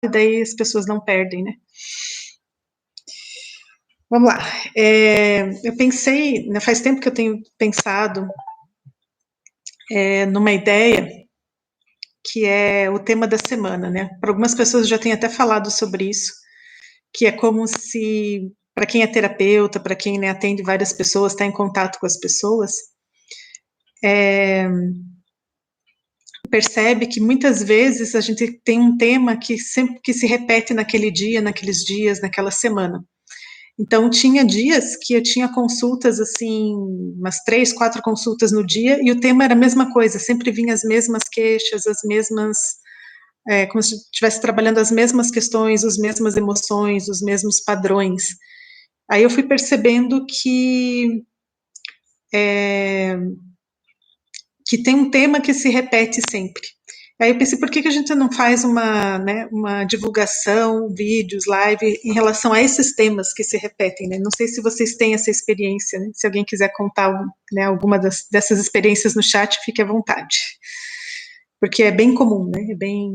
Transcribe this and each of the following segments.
e daí as pessoas não perdem, né? Vamos lá. Eu pensei, né, faz tempo que eu tenho pensado numa ideia que é o tema da semana, né? Para algumas pessoas já têm até falado sobre isso, que é como se, para quem é terapeuta, para quem, né, atende várias pessoas, está em contato com as pessoas, percebe que muitas vezes a gente tem um tema que sempre que se repete naquele dia, naqueles dias, naquela semana. Então, tinha dias que eu tinha consultas, assim, umas 3, 4 consultas no dia, e o tema era a mesma coisa, sempre vinha as mesmas queixas, as mesmas, como se estivesse trabalhando as mesmas questões, as mesmas emoções, os mesmos padrões. Aí eu fui percebendo que tem um tema que se repete sempre. Aí eu pensei, por que a gente não faz uma, né, uma divulgação, vídeos, live, em relação a esses temas que se repetem, né? Não sei se vocês têm essa experiência, né? Se alguém quiser contar, né, alguma dessas experiências no chat, fique à vontade. Porque é bem comum, né? É bem...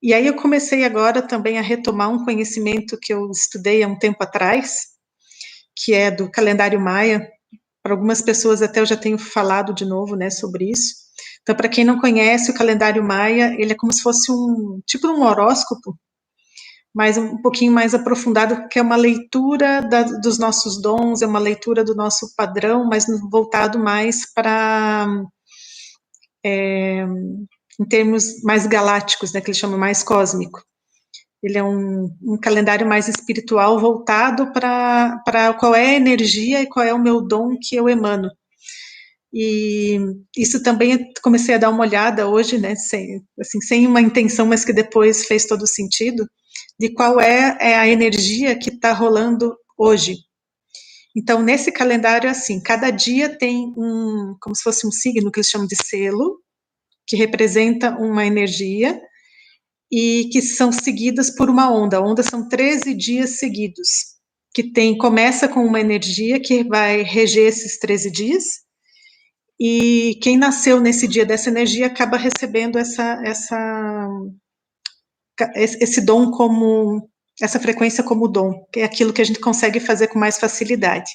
E aí eu comecei agora também a retomar um conhecimento que eu estudei há um tempo atrás, que é do calendário maia. Para algumas pessoas até eu já tenho falado de novo, né, sobre isso. Então, para quem não conhece, o calendário maia, ele é como se fosse um tipo um horóscopo, mas um pouquinho mais aprofundado, que é uma leitura dos nossos dons, é uma leitura do nosso padrão, mas voltado mais para em termos mais galácticos, né, que ele chama mais cósmico. Ele é um calendário mais espiritual voltado para qual é a energia e qual é o meu dom que eu emano. E isso também comecei a dar uma olhada hoje, né, sem uma intenção, mas que depois fez todo sentido, de qual é a energia que está rolando hoje. Então, nesse calendário, assim, cada dia tem como se fosse um signo que eles chamam de selo, que representa uma energia, e que são seguidas por uma onda. A onda são 13 dias seguidos, que começa com uma energia que vai reger esses 13 dias, e quem nasceu nesse dia dessa energia acaba recebendo esse dom como, essa frequência como dom, que é aquilo que a gente consegue fazer com mais facilidade.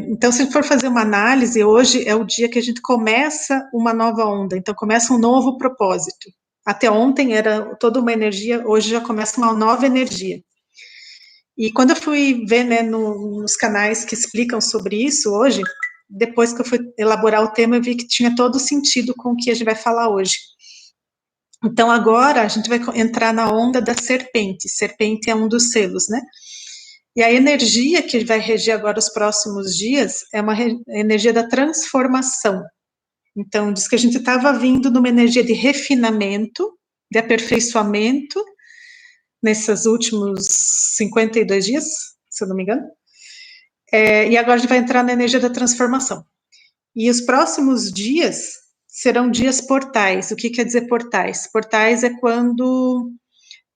Então, se for fazer uma análise, hoje é o dia que a gente começa uma nova onda, então começa um novo propósito. Até ontem era toda uma energia, hoje já começa uma nova energia. E quando eu fui ver, né, nos canais que explicam sobre isso hoje, depois que eu fui elaborar o tema, eu vi que tinha todo sentido com o que a gente vai falar hoje. Então, agora a gente vai entrar na onda da serpente. Serpente é um dos selos, né? E a energia que vai reger agora os próximos dias é uma energia da transformação. Então, diz que a gente estava vindo numa energia de refinamento, de aperfeiçoamento, nesses últimos 52 dias, se eu não me engano. E agora a gente vai entrar na energia da transformação. E os próximos dias serão dias portais. O que quer dizer portais? Portais é quando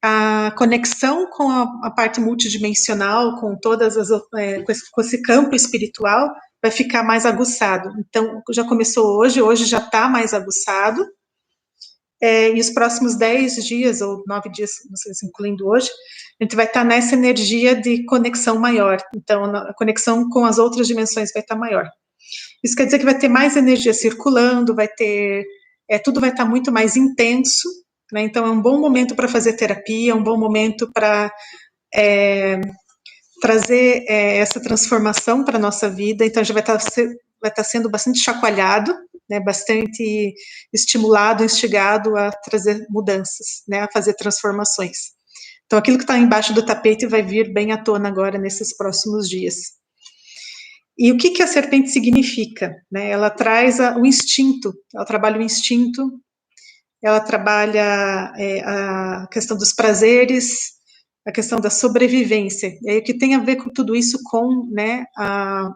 a conexão com a parte multidimensional, com todas as com esse campo espiritual, vai ficar mais aguçado. Então, já começou hoje já está mais aguçado, e os próximos 10 dias, ou 9 dias, não sei se incluindo hoje, a gente vai estar nessa energia de conexão maior. Então, a conexão com as outras dimensões vai estar maior. Isso quer dizer que vai ter mais energia circulando, vai ter... tudo vai estar muito mais intenso, né? Então, é um bom momento para fazer terapia, é um bom momento para trazer essa transformação para a nossa vida. Então, a gente vai estar sendo bastante chacoalhado, né? Bastante estimulado, instigado a trazer mudanças, né? A fazer transformações. Então, aquilo que está embaixo do tapete vai vir bem à tona agora, nesses próximos dias. E o que a serpente significa? Né? Ela traz o instinto, ela trabalha o instinto, ela trabalha a questão dos prazeres, a questão da sobrevivência. E aí, o que tem a ver com tudo isso com, né,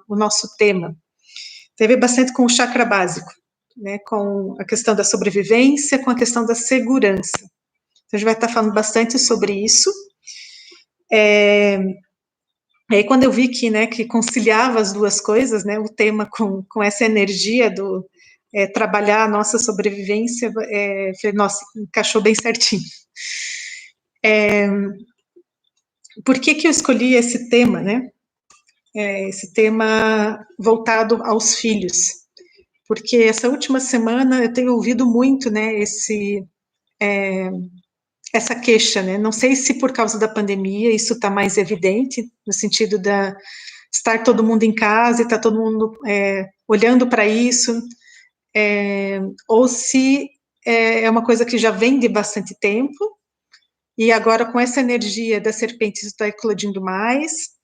o nosso tema? Tem a ver bastante com o chakra básico, né, com a questão da sobrevivência, com a questão da segurança. Então, a gente vai estar falando bastante sobre isso. E aí, quando eu vi que, né, que conciliava as duas coisas, né, o tema com essa energia trabalhar a nossa sobrevivência, falei, nossa, encaixou bem certinho. Por que eu escolhi esse tema, né? Esse tema voltado aos filhos, porque essa última semana eu tenho ouvido muito, né, essa queixa, né? Não sei se por causa da pandemia isso está mais evidente, no sentido de estar todo mundo em casa e está todo mundo olhando para isso, ou se é uma coisa que já vem de bastante tempo, e agora com essa energia da serpente está eclodindo mais.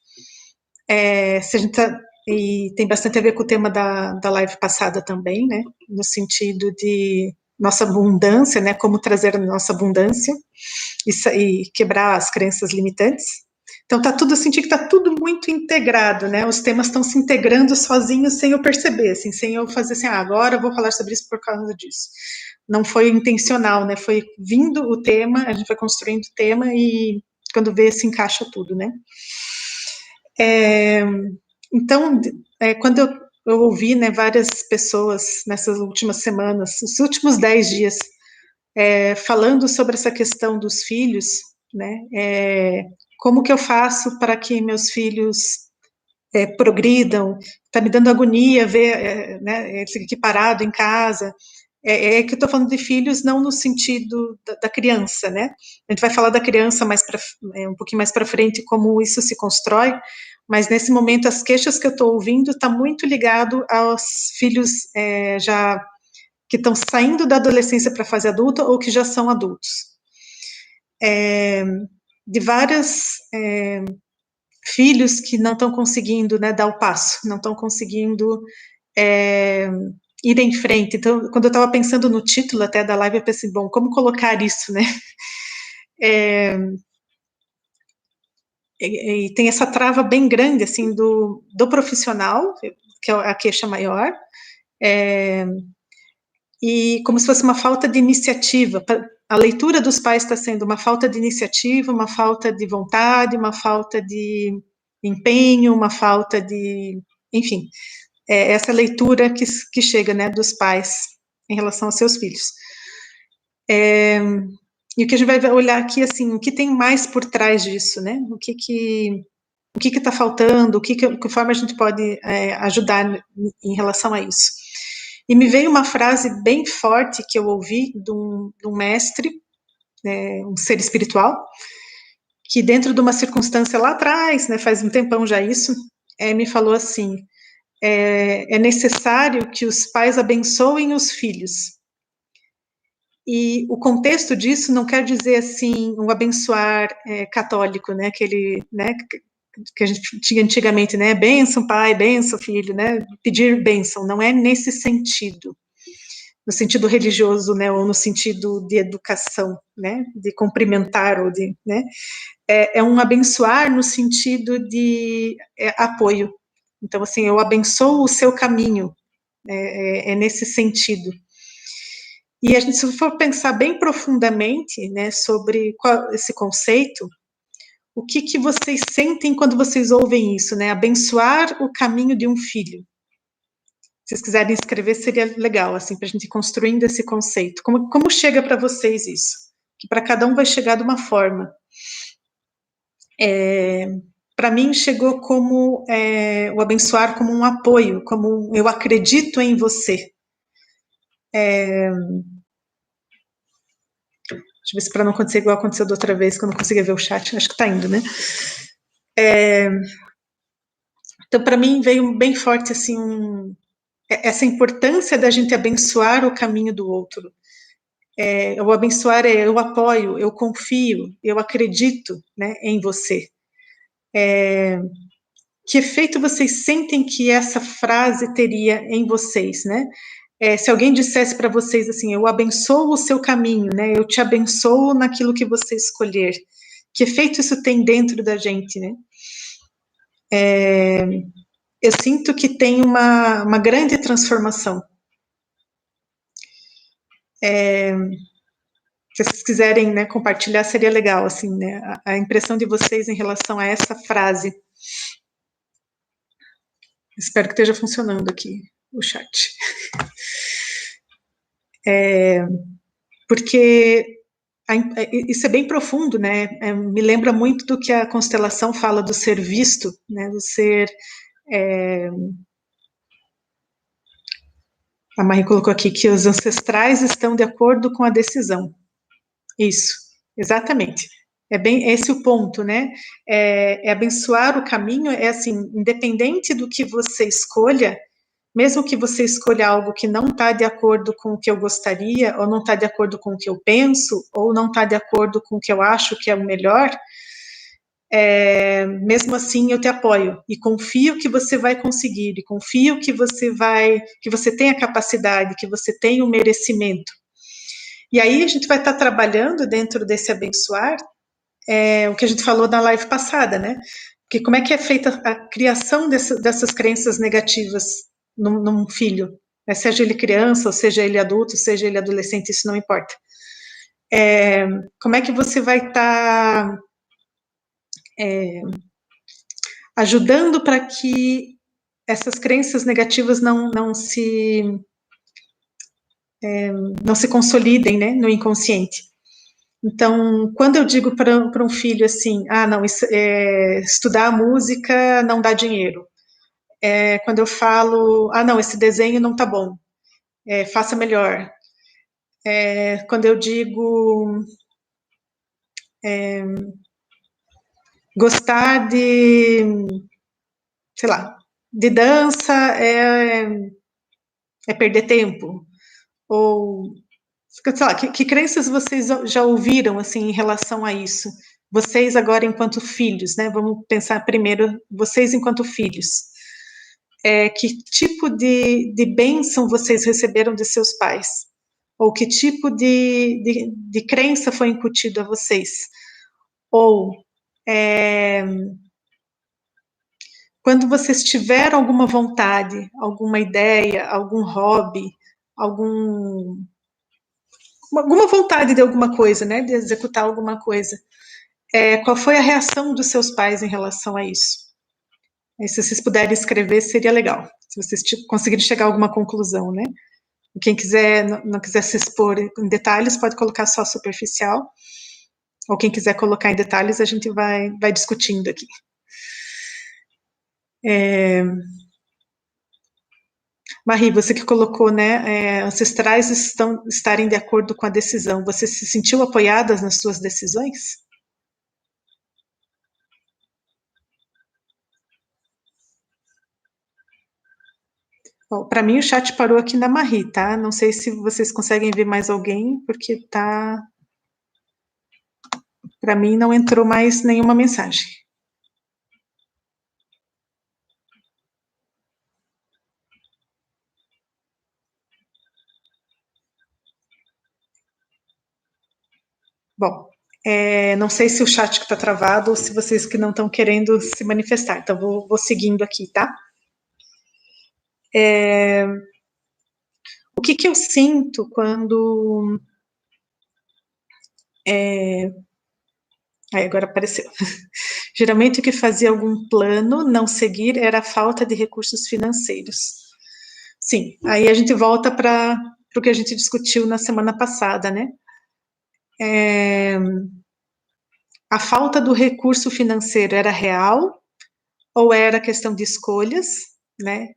Se a gente e tem bastante a ver com o tema da live passada também, né? No sentido de nossa abundância, né? Como trazer a nossa abundância e quebrar as crenças limitantes. Então tá tudo, eu senti que tá tudo muito integrado, né? Os temas estão se integrando sozinhos sem eu perceber, assim, sem eu fazer assim, agora eu vou falar sobre isso por causa disso. Não foi intencional, né? Foi vindo o tema, a gente foi construindo o tema e quando vê se encaixa tudo, né? Então, quando eu ouvi, né, várias pessoas nessas últimas semanas, os últimos 10 dias, falando sobre essa questão dos filhos, né, como que eu faço para que meus filhos progridam, está me dando agonia ver né, eles aqui parado em casa, que eu estou falando de filhos não no sentido da criança, né? A gente vai falar da criança um pouquinho mais para frente, como isso se constrói, mas nesse momento as queixas que eu estou ouvindo está muito ligado aos filhos já que estão saindo da adolescência para a fase adulta ou que já são adultos. De vários filhos que não estão conseguindo, né, dar o passo, não estão conseguindo ir em frente. Então, quando eu estava pensando no título até da live, eu pensei, bom, como colocar isso, né? E tem essa trava bem grande, assim, do profissional, que é a queixa maior, e como se fosse uma falta de iniciativa. A leitura dos pais está sendo uma falta de iniciativa, uma falta de vontade, uma falta de empenho, uma falta de... Enfim, essa leitura que chega, né, dos pais em relação aos seus filhos. E o que a gente vai olhar aqui, assim, o que tem mais por trás disso, né? O que está faltando, que forma a gente pode ajudar em relação a isso. E me veio uma frase bem forte que eu ouvi de um mestre, um ser espiritual, que dentro de uma circunstância lá atrás, né, faz um tempão já isso, me falou assim, é necessário que os pais abençoem os filhos. E o contexto disso não quer dizer, assim, um abençoar católico, né, aquele, né, que a gente tinha antigamente, né, bênção pai, bênção filho, né, pedir bênção, não é nesse sentido, no sentido religioso, né, ou no sentido de educação, né, de cumprimentar ou de, né, é um abençoar no sentido de apoio. Então, assim, eu abençoo o seu caminho, é nesse sentido. E a gente, se for pensar bem profundamente, né, sobre esse conceito, o que vocês sentem quando vocês ouvem isso, né? Abençoar o caminho de um filho. Se vocês quiserem escrever, seria legal, assim, para a gente ir construindo esse conceito. Como chega para vocês isso? Que para cada um vai chegar de uma forma. Para mim, chegou como o abençoar como um apoio, como eu acredito em você. Deixa eu ver se para não acontecer igual aconteceu da outra vez, que eu não conseguia ver o chat, acho que está indo, né? Então, para mim, veio bem forte, assim, essa importância da gente abençoar o caminho do outro. O abençoar eu apoio, eu confio, eu acredito, né, em você. Que efeito vocês sentem que essa frase teria em vocês, né? Se alguém dissesse para vocês assim, eu abençoo o seu caminho, né? Eu te abençoo naquilo que você escolher. Que efeito isso tem dentro da gente, né? Eu sinto que tem uma grande transformação. Se vocês quiserem, né, compartilhar, seria legal, assim, né? A impressão de vocês em relação a essa frase. Espero que esteja funcionando aqui o chat. Porque isso é bem profundo, né? Me lembra muito do que a constelação fala do ser visto, né? Do ser... A Marie colocou aqui que os ancestrais estão de acordo com a decisão. Isso, exatamente. É bem esse o ponto, né? É abençoar o caminho, é assim, independente do que você escolha, mesmo que você escolha algo que não está de acordo com o que eu gostaria, ou não está de acordo com o que eu penso, ou não está de acordo com o que eu acho que é o melhor, mesmo assim eu te apoio e confio que você vai conseguir, e confio que você tem a capacidade, que você tem o merecimento. E aí a gente vai estar trabalhando dentro desse abençoar, o que a gente falou na live passada, né? Porque como é que é feita a criação dessas crenças negativas num filho, né? Seja ele criança, ou seja ele adulto, seja ele adolescente, isso não importa. Como é que você vai estar ajudando para que essas crenças negativas não se consolidem, né, no inconsciente? Então, quando eu digo para um filho assim, não, estudar música não dá dinheiro. Quando eu falo, não, esse desenho não tá bom, faça melhor. Quando eu digo gostar de, sei lá, de dança é perder tempo. Ou, sei lá, que crenças vocês já ouviram, assim, em relação a isso? Vocês agora enquanto filhos, né? Vamos pensar primeiro, vocês enquanto filhos. Que tipo de bênção vocês receberam de seus pais? Ou que tipo de crença foi incutido a vocês? Ou quando vocês tiveram alguma vontade, alguma ideia, algum hobby, alguma vontade de alguma coisa, né, de executar alguma coisa, qual foi a reação dos seus pais em relação a isso? Se vocês puderem escrever, seria legal, se vocês conseguirem chegar a alguma conclusão, né? Quem quiser, não quiser se expor em detalhes, pode colocar só superficial, ou quem quiser colocar em detalhes, a gente vai discutindo aqui. Marie, você que colocou, né, ancestrais estarem de acordo com a decisão. Você se sentiu apoiada nas suas decisões? Para mim, o chat parou aqui na Marie, tá? Não sei se vocês conseguem ver mais alguém, porque tá. Para mim, não entrou mais nenhuma mensagem. Bom, não sei se o chat que está travado ou se vocês que não estão querendo se manifestar. Então, vou seguindo aqui, tá? O que eu sinto quando... Aí, agora apareceu. Geralmente, o que fazia algum plano não seguir era a falta de recursos financeiros. Sim, aí a gente volta para o que a gente discutiu na semana passada, né? A falta do recurso financeiro era real ou era questão de escolhas, né?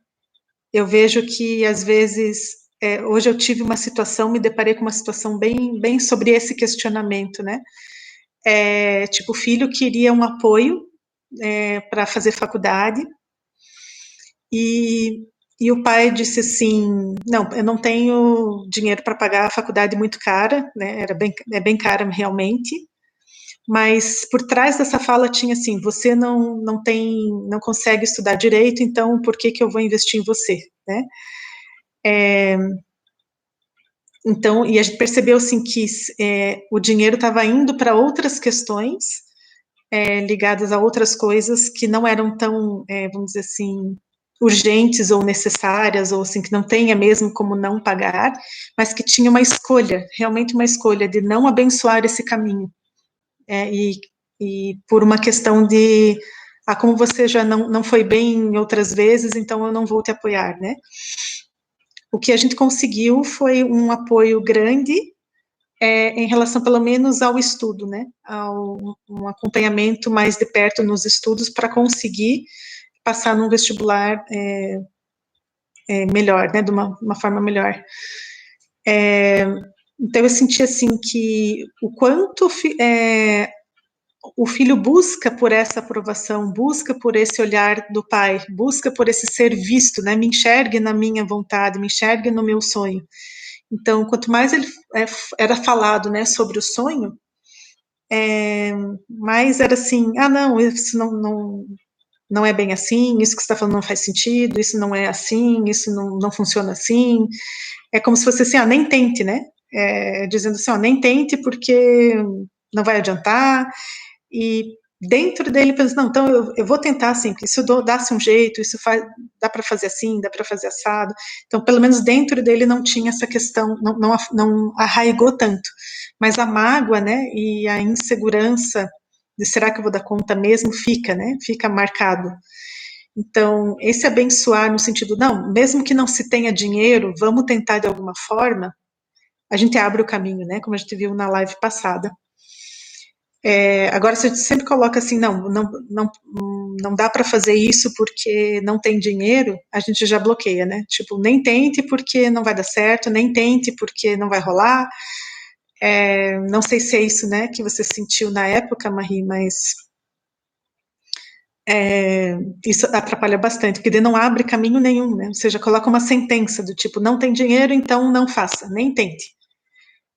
Eu vejo que, às vezes, hoje eu tive uma situação, me deparei com uma situação bem sobre esse questionamento, né? Tipo, o filho queria um apoio para fazer faculdade e o pai disse assim, não, eu não tenho dinheiro para pagar a faculdade muito cara, né? É bem cara realmente, mas por trás dessa fala tinha assim, você não consegue estudar direito, então por que eu vou investir em você, né? Então, e a gente percebeu assim que o dinheiro estava indo para outras questões ligadas a outras coisas que não eram tão, vamos dizer assim, urgentes ou necessárias, ou assim, que não tenha mesmo como não pagar, mas que tinha uma escolha, realmente uma escolha de não abençoar esse caminho. E por uma questão de, como você já não foi bem em outras vezes, então eu não vou te apoiar, né? O que a gente conseguiu foi um apoio grande em relação, pelo menos, ao estudo, né? Um acompanhamento mais de perto nos estudos para conseguir passar num vestibular melhor, né? De uma forma melhor. Então, eu senti, assim, que o quanto o filho busca por essa aprovação, busca por esse olhar do pai, busca por esse ser visto, né? Me enxergue na minha vontade, me enxergue no meu sonho. Então, quanto mais ele era falado, né, sobre o sonho, mais era assim, não, isso não é bem assim, isso que você está falando não faz sentido, isso não é assim, isso não funciona assim. É como se fosse assim, nem tente, né? Dizendo assim, nem tente porque não vai adiantar. E dentro dele pensa, não, então eu vou tentar assim, porque se eu dá-se um jeito, dá para fazer assim, dá para fazer assado. Então, pelo menos dentro dele não tinha essa questão, não arraigou tanto. Mas a mágoa, né, e a insegurança de será que eu vou dar conta mesmo, fica, né, fica marcado. Então, esse abençoar no sentido, não, mesmo que não se tenha dinheiro, vamos tentar de alguma forma, a gente abre o caminho, né, como a gente viu na live passada. Agora, se a gente sempre coloca assim, não dá para fazer isso porque não tem dinheiro, a gente já bloqueia, né? Tipo, nem tente porque não vai dar certo, nem tente porque não vai rolar. Não sei se é isso, né, que você sentiu na época, Marie, mas isso atrapalha bastante, porque ele não abre caminho nenhum, né? Ou seja, coloca uma sentença do tipo, não tem dinheiro, então não faça, nem tente.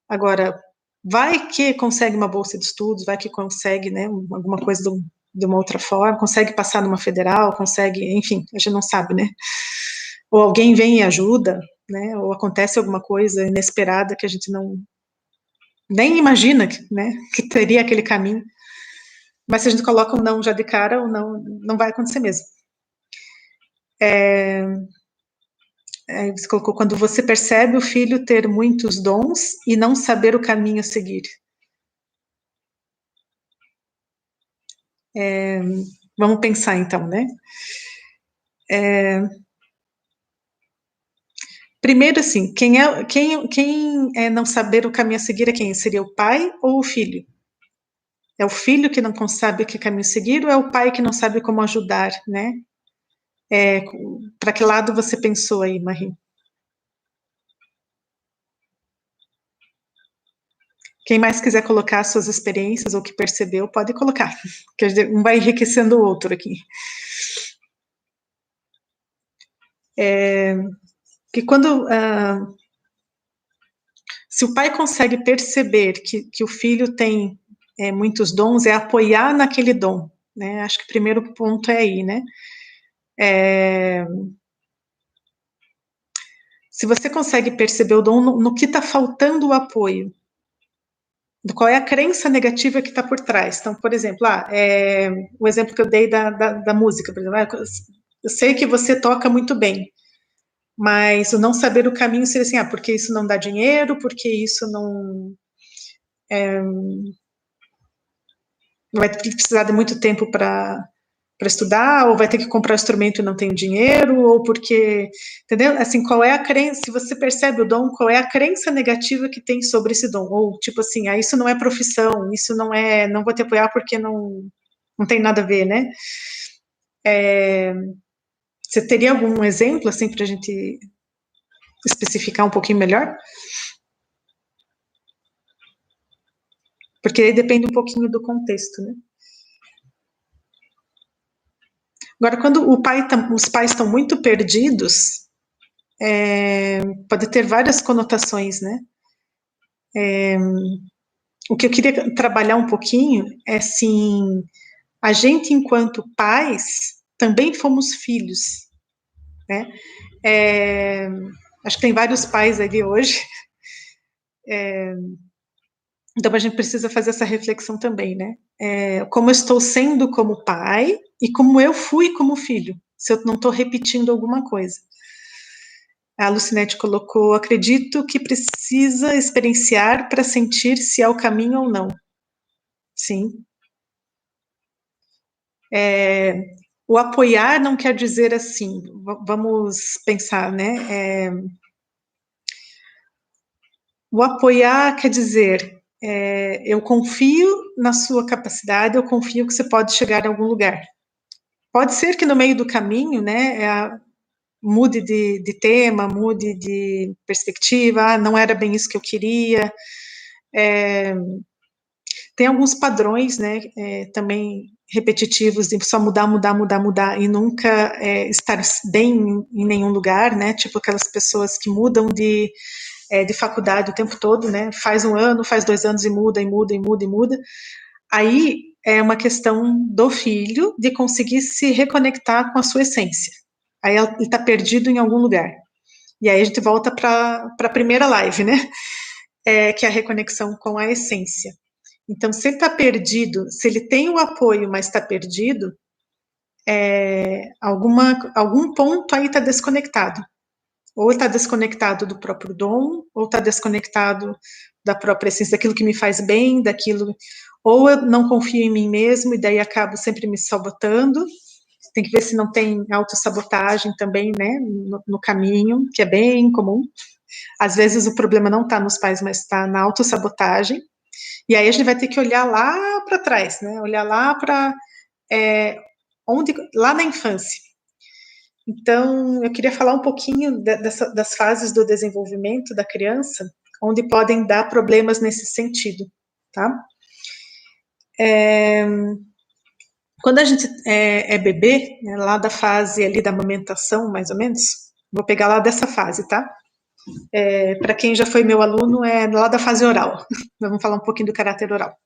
Agora, vai que consegue uma bolsa de estudos, vai que consegue, né, alguma coisa de uma outra forma, consegue passar numa federal, consegue, enfim, a gente não sabe, né? Ou alguém vem e ajuda, né? Ou acontece alguma coisa inesperada que a gente nem imagina, né, que teria aquele caminho. Mas se a gente coloca um não já de cara, o não vai acontecer mesmo. Você colocou, quando você percebe o filho ter muitos dons e não saber o caminho a seguir. Vamos pensar então, né? Primeiro, assim, quem não saber o caminho a seguir é quem? Seria o pai ou o filho? É o filho que não sabe que caminho seguir ou é o pai que não sabe como ajudar, né? Para que lado você pensou aí, Marie? Quem mais quiser colocar suas experiências ou que percebeu, pode colocar, que um vai enriquecendo o outro aqui. Que quando se o pai consegue perceber que o filho tem muitos dons, é apoiar naquele dom, né? Acho que o primeiro ponto é aí, né? Se você consegue perceber o dom no que está faltando o apoio, qual é a crença negativa que está por trás. Então, por exemplo, o exemplo que eu dei da música, por exemplo, eu sei que você toca muito bem, mas o não saber o caminho seria assim, porque isso não dá dinheiro, porque isso não vai precisar de muito tempo para estudar, ou vai ter que comprar instrumento e não tem dinheiro, ou porque, entendeu? Assim, qual é a crença, se você percebe o dom, qual é a crença negativa que tem sobre esse dom? Ou, tipo assim, isso não é profissão, isso não vou te apoiar porque não tem nada a ver, né? Você teria algum exemplo, assim, para a gente especificar um pouquinho melhor? Porque aí depende um pouquinho do contexto, né? Agora, quando os pais estão muito perdidos, pode ter várias conotações, né? O que eu queria trabalhar um pouquinho é, assim, a gente, enquanto pais, também fomos filhos, né? Acho que tem vários pais ali hoje, então a gente precisa fazer essa reflexão também, né? Como eu estou sendo como pai e como eu fui como filho, se eu não estou repetindo alguma coisa. A Lucinete colocou, acredito que precisa experienciar para sentir se é o caminho ou não. Sim. O apoiar não quer dizer assim, vamos pensar, né? O apoiar quer dizer, eu confio na sua capacidade, eu confio que você pode chegar a algum lugar. Pode ser que no meio do caminho, né, mude de tema, mude de perspectiva, não era bem isso que eu queria. Tem alguns padrões, né, também repetitivos de só mudar, mudar, mudar, mudar e nunca estar bem em nenhum lugar, né, tipo aquelas pessoas que mudam de faculdade o tempo todo, né, faz um ano, faz 2 anos e muda, e muda, e muda, e muda. Aí é uma questão do filho de conseguir se reconectar com a sua essência. Aí ele está perdido em algum lugar. E aí a gente volta para a primeira live, né? Que é a reconexão com a essência. Então, se ele está perdido, se ele tem o apoio, mas está perdido, algum ponto aí está desconectado. Ou está desconectado do próprio dom, ou está desconectado da própria essência, daquilo que me faz bem, daquilo. Ou eu não confio em mim mesmo, e daí acabo sempre me sabotando. Tem que ver se não tem autossabotagem também, né, no caminho, que é bem comum. Às vezes o problema não está nos pais, mas está na autossabotagem. E aí a gente vai ter que olhar lá para trás, né? Olhar lá para lá na infância. Então, eu queria falar um pouquinho das fases do desenvolvimento da criança, onde podem dar problemas nesse sentido, tá? Quando a gente é bebê, né, lá da fase ali da amamentação, mais ou menos, vou pegar lá dessa fase, tá? Para quem já foi meu aluno, é lá da fase oral. Vamos falar um pouquinho do caráter oral.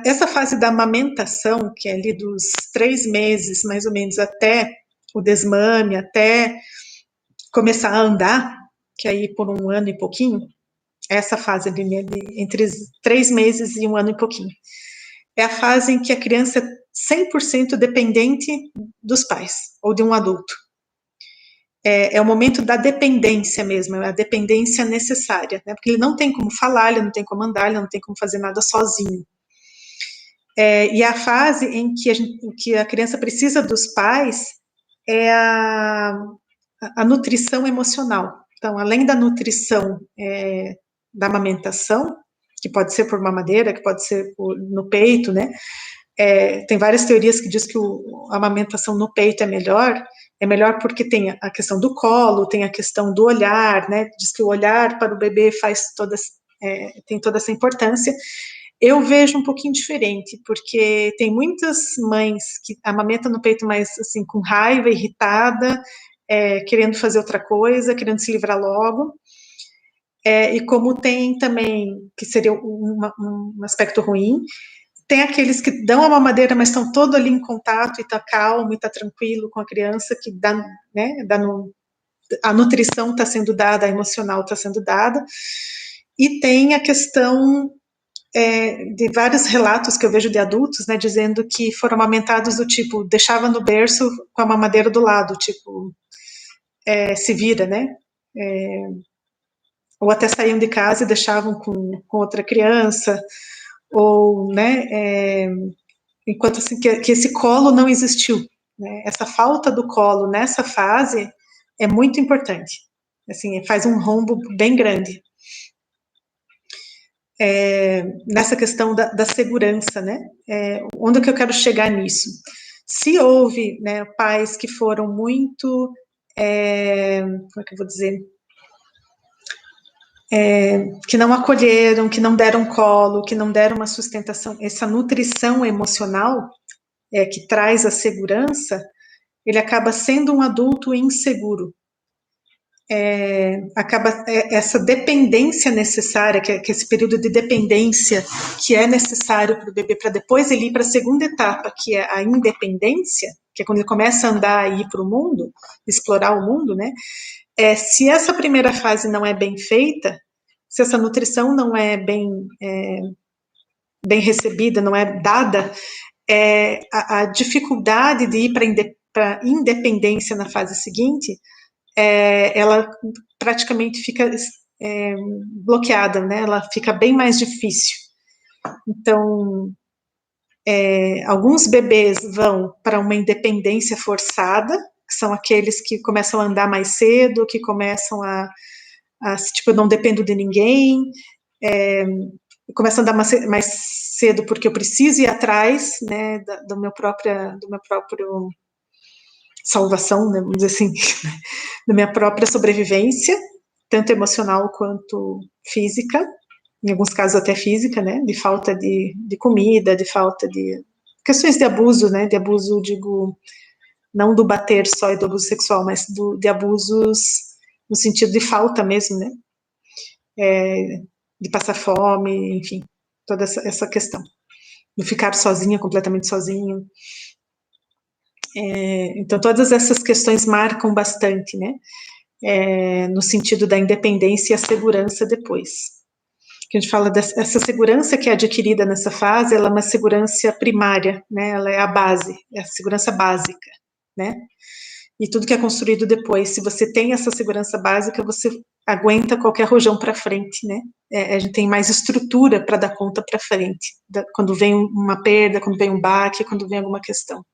Essa fase da amamentação, que é ali dos 3 meses, mais ou menos, até o desmame, até começar a andar, que aí por 1 ano e pouquinho, essa fase ali, entre 3 meses e 1 ano e pouquinho, é a fase em que a criança é 100% dependente dos pais, ou de um adulto. É o momento da dependência mesmo, é a dependência necessária, né? Porque ele não tem como falar, ele não tem como andar, ele não tem como fazer nada sozinho. E a fase em que a criança precisa dos pais é a nutrição emocional. Então, além da nutrição da amamentação, que pode ser por mamadeira, que pode ser no peito, né? Tem várias teorias que diz que a amamentação no peito é melhor porque tem a questão do colo, tem a questão do olhar, né? Diz que o olhar para o bebê tem toda essa importância. Eu vejo um pouquinho diferente, porque tem muitas mães que amamentam no peito mais assim, com raiva, irritada, querendo fazer outra coisa, querendo se livrar logo. E como tem também, que seria um aspecto ruim, tem aqueles que dão a mamadeira, mas estão todo ali em contato e está calmo e está tranquilo com a criança, que dá, né, a nutrição está sendo dada, a emocional está sendo dada. E tem a questão de vários relatos que eu vejo de adultos, né, dizendo que foram amamentados do tipo, deixava no berço com a mamadeira do lado, tipo, se vira, né? Ou até saíam de casa e deixavam com outra criança, ou, né, enquanto assim, que esse colo não existiu. Né? Essa falta do colo nessa fase é muito importante. Assim, faz um rombo bem grande. Nessa questão da segurança, né? Onde é que eu quero chegar nisso? Se houve, né, pais que foram muito, como é que eu vou dizer? Que não acolheram, que não deram colo, que não deram uma sustentação, essa nutrição emocional que traz a segurança, ele acaba sendo um adulto inseguro. Acaba essa dependência necessária, que esse período de dependência que é necessário para o bebê, para depois ele ir para a segunda etapa, que é a independência, que é quando ele começa a andar e ir para o mundo, explorar o mundo, né? Se essa primeira fase não é bem feita, se essa nutrição não é bem recebida, não é dada, a dificuldade de ir para a independência na fase seguinte, ela praticamente fica bloqueada, né? Ela fica bem mais difícil. Então, alguns bebês vão para uma independência forçada, que são aqueles que começam a andar mais cedo, que começam a tipo, eu não dependo de ninguém, eu começo a andar mais cedo porque eu preciso ir atrás, né, do meu próprio salvação, né, vamos dizer assim, da minha própria sobrevivência, tanto emocional quanto física, em alguns casos até física, né, de falta de comida, de falta de questões de abuso, né, de abuso, digo, não do bater só e do abuso sexual, mas de abusos no sentido de falta mesmo, né, de passar fome, enfim, toda essa questão. De ficar sozinha, completamente sozinho. Então, todas essas questões marcam bastante, né? No sentido da independência e a segurança depois. Que a gente fala dessa segurança que é adquirida nessa fase, ela é uma segurança primária, né? Ela é a base, é a segurança básica, né? E tudo que é construído depois, se você tem essa segurança básica, você aguenta qualquer rojão para frente, né? A gente tem mais estrutura para dar conta para frente, quando vem uma perda, quando vem um baque, quando vem alguma questão.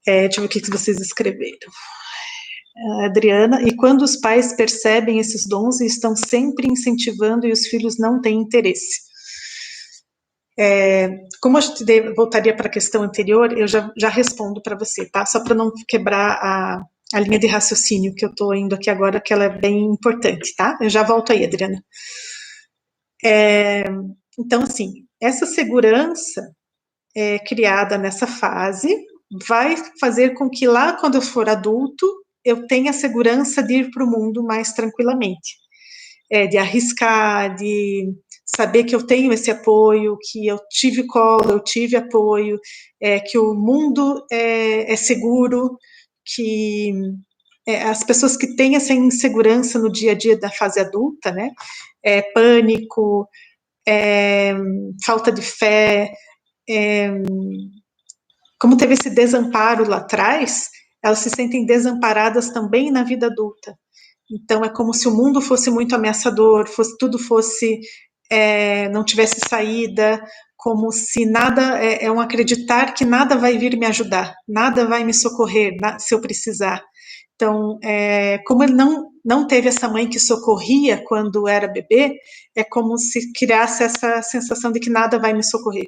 Deixa eu ver o que vocês escreveram. Adriana, e quando os pais percebem esses dons e estão sempre incentivando e os filhos não têm interesse? Como a gente voltaria para a questão anterior, eu já respondo para você, tá? Só para não quebrar a linha de raciocínio que eu estou indo aqui agora, que ela é bem importante, tá? Eu já volto aí, Adriana. Então, assim, essa segurança criada nessa fase vai fazer com que lá, quando eu for adulto, eu tenha a segurança de ir para o mundo mais tranquilamente, de arriscar, de saber que eu tenho esse apoio, que eu tive colo, eu tive apoio, que o mundo é seguro, que as pessoas que têm essa insegurança no dia a dia da fase adulta, né, pânico, falta de fé, como teve esse desamparo lá atrás, elas se sentem desamparadas também na vida adulta. Então, é como se o mundo fosse muito ameaçador, tudo fosse, não tivesse saída, como se nada, é um acreditar que nada vai vir me ajudar, nada vai me socorrer se eu precisar. Então, como ele não teve essa mãe que socorria quando era bebê, é como se criasse essa sensação de que nada vai me socorrer.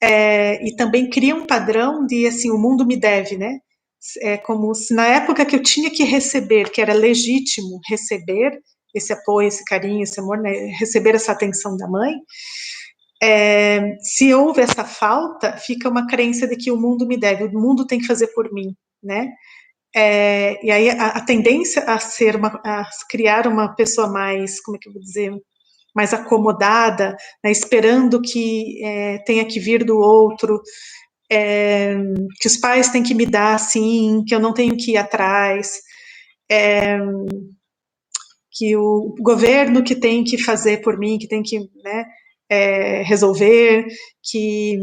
E também cria um padrão de, assim, o mundo me deve, né? É como se na época que eu tinha que receber, que era legítimo receber esse apoio, esse carinho, esse amor, né? Receber essa atenção da mãe, se houve essa falta, fica uma crença de que o mundo me deve, o mundo tem que fazer por mim, né? E aí a tendência a criar uma pessoa mais, como é que eu vou dizer, mais acomodada, né, esperando que tenha que vir do outro, que os pais têm que me dar assim, que eu não tenho que ir atrás, que o governo que tem que fazer por mim, que tem que, né, resolver, que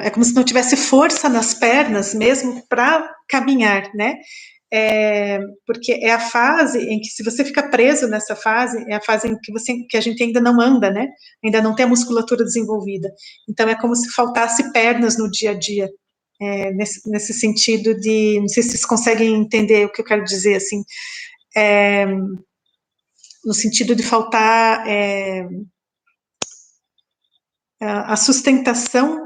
é como se não tivesse força nas pernas mesmo para caminhar, né? Porque é a fase em que, se você fica preso nessa fase, é a fase em que a gente ainda não anda, né? Ainda não tem a musculatura desenvolvida. Então, é como se faltasse pernas no dia a dia, nesse sentido de, não sei se vocês conseguem entender o que eu quero dizer, assim, no sentido de faltar a sustentação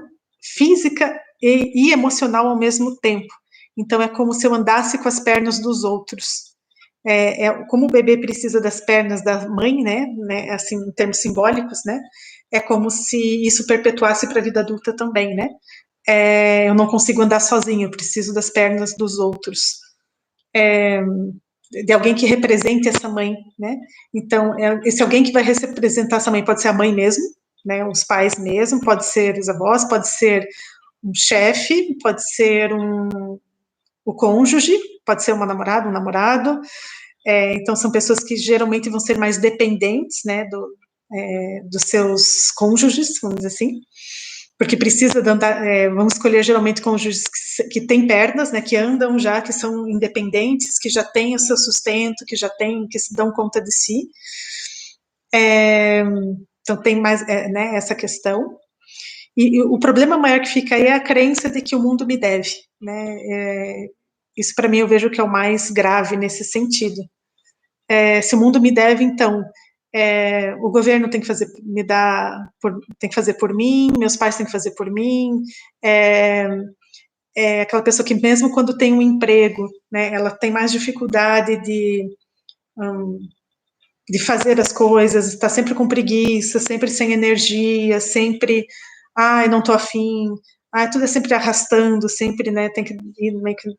física e emocional ao mesmo tempo. Então, é como se eu andasse com as pernas dos outros. Como o bebê precisa das pernas da mãe, né, assim, em termos simbólicos, né, é como se isso perpetuasse para a vida adulta também, né. Eu não consigo andar sozinho, eu preciso das pernas dos outros, de alguém que represente essa mãe, né. Então, esse alguém que vai representar essa mãe pode ser a mãe mesmo, né, os pais mesmo, pode ser os avós, pode ser um chefe, pode ser o cônjuge, pode ser uma namorada, um namorado. Então, são pessoas que geralmente vão ser mais dependentes, né, dos seus cônjuges, vamos dizer assim, porque precisa de andar, vamos escolher geralmente cônjuges que têm pernas, né, que andam já, que são independentes, que já têm o seu sustento, que se dão conta de si. Então, tem mais, né, essa questão. E o problema maior que fica aí é a crença de que o mundo me deve, né? Isso, para mim, eu vejo que é o mais grave nesse sentido. Se o mundo me deve, então, o governo tem que fazer, tem que fazer por mim, meus pais têm que fazer por mim, aquela pessoa que mesmo quando tem um emprego, né, ela tem mais dificuldade de fazer as coisas, está sempre com preguiça, sempre sem energia, sempre, ai, não tô afim, ai, tudo é sempre arrastando, sempre, né, tem que ir meio que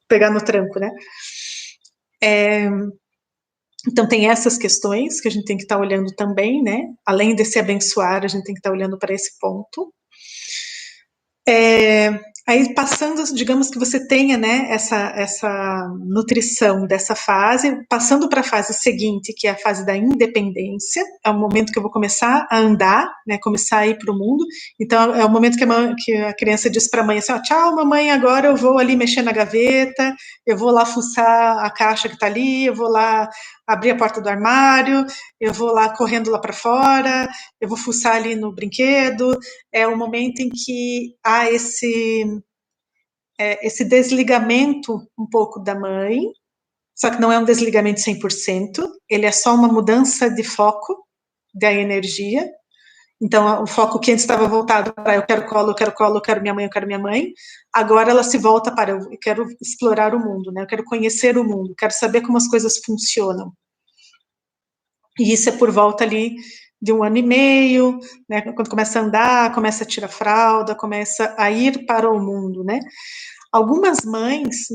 pegar no tranco, né. Então tem essas questões que a gente tem que estar olhando também, né, além desse abençoar, a gente tem que estar olhando para esse ponto. Aí passando, digamos que você tenha, né, essa nutrição dessa fase, passando para a fase seguinte, que é a fase da independência, é o momento que eu vou começar a andar, né, começar a ir para o mundo. Então é o momento que a criança diz para a mãe assim, ó, tchau mamãe, agora eu vou ali mexer na gaveta, eu vou lá fuçar a caixa que está ali, eu vou lá abrir a porta do armário, eu vou lá correndo lá para fora, eu vou fuçar ali no brinquedo. É o momento em que há esse desligamento um pouco da mãe, só que não é um desligamento 100%, ele é só uma mudança de foco da energia. Então, o foco que antes estava voltado para eu quero colo, eu quero colo, eu quero minha mãe, eu quero minha mãe, agora ela se volta para eu quero explorar o mundo, né? Eu quero conhecer o mundo, quero saber como as coisas funcionam. E isso é por volta ali de 1 ano e meio, né? Quando começa a andar, começa a tirar fralda, começa a ir para o mundo, né? Algumas mães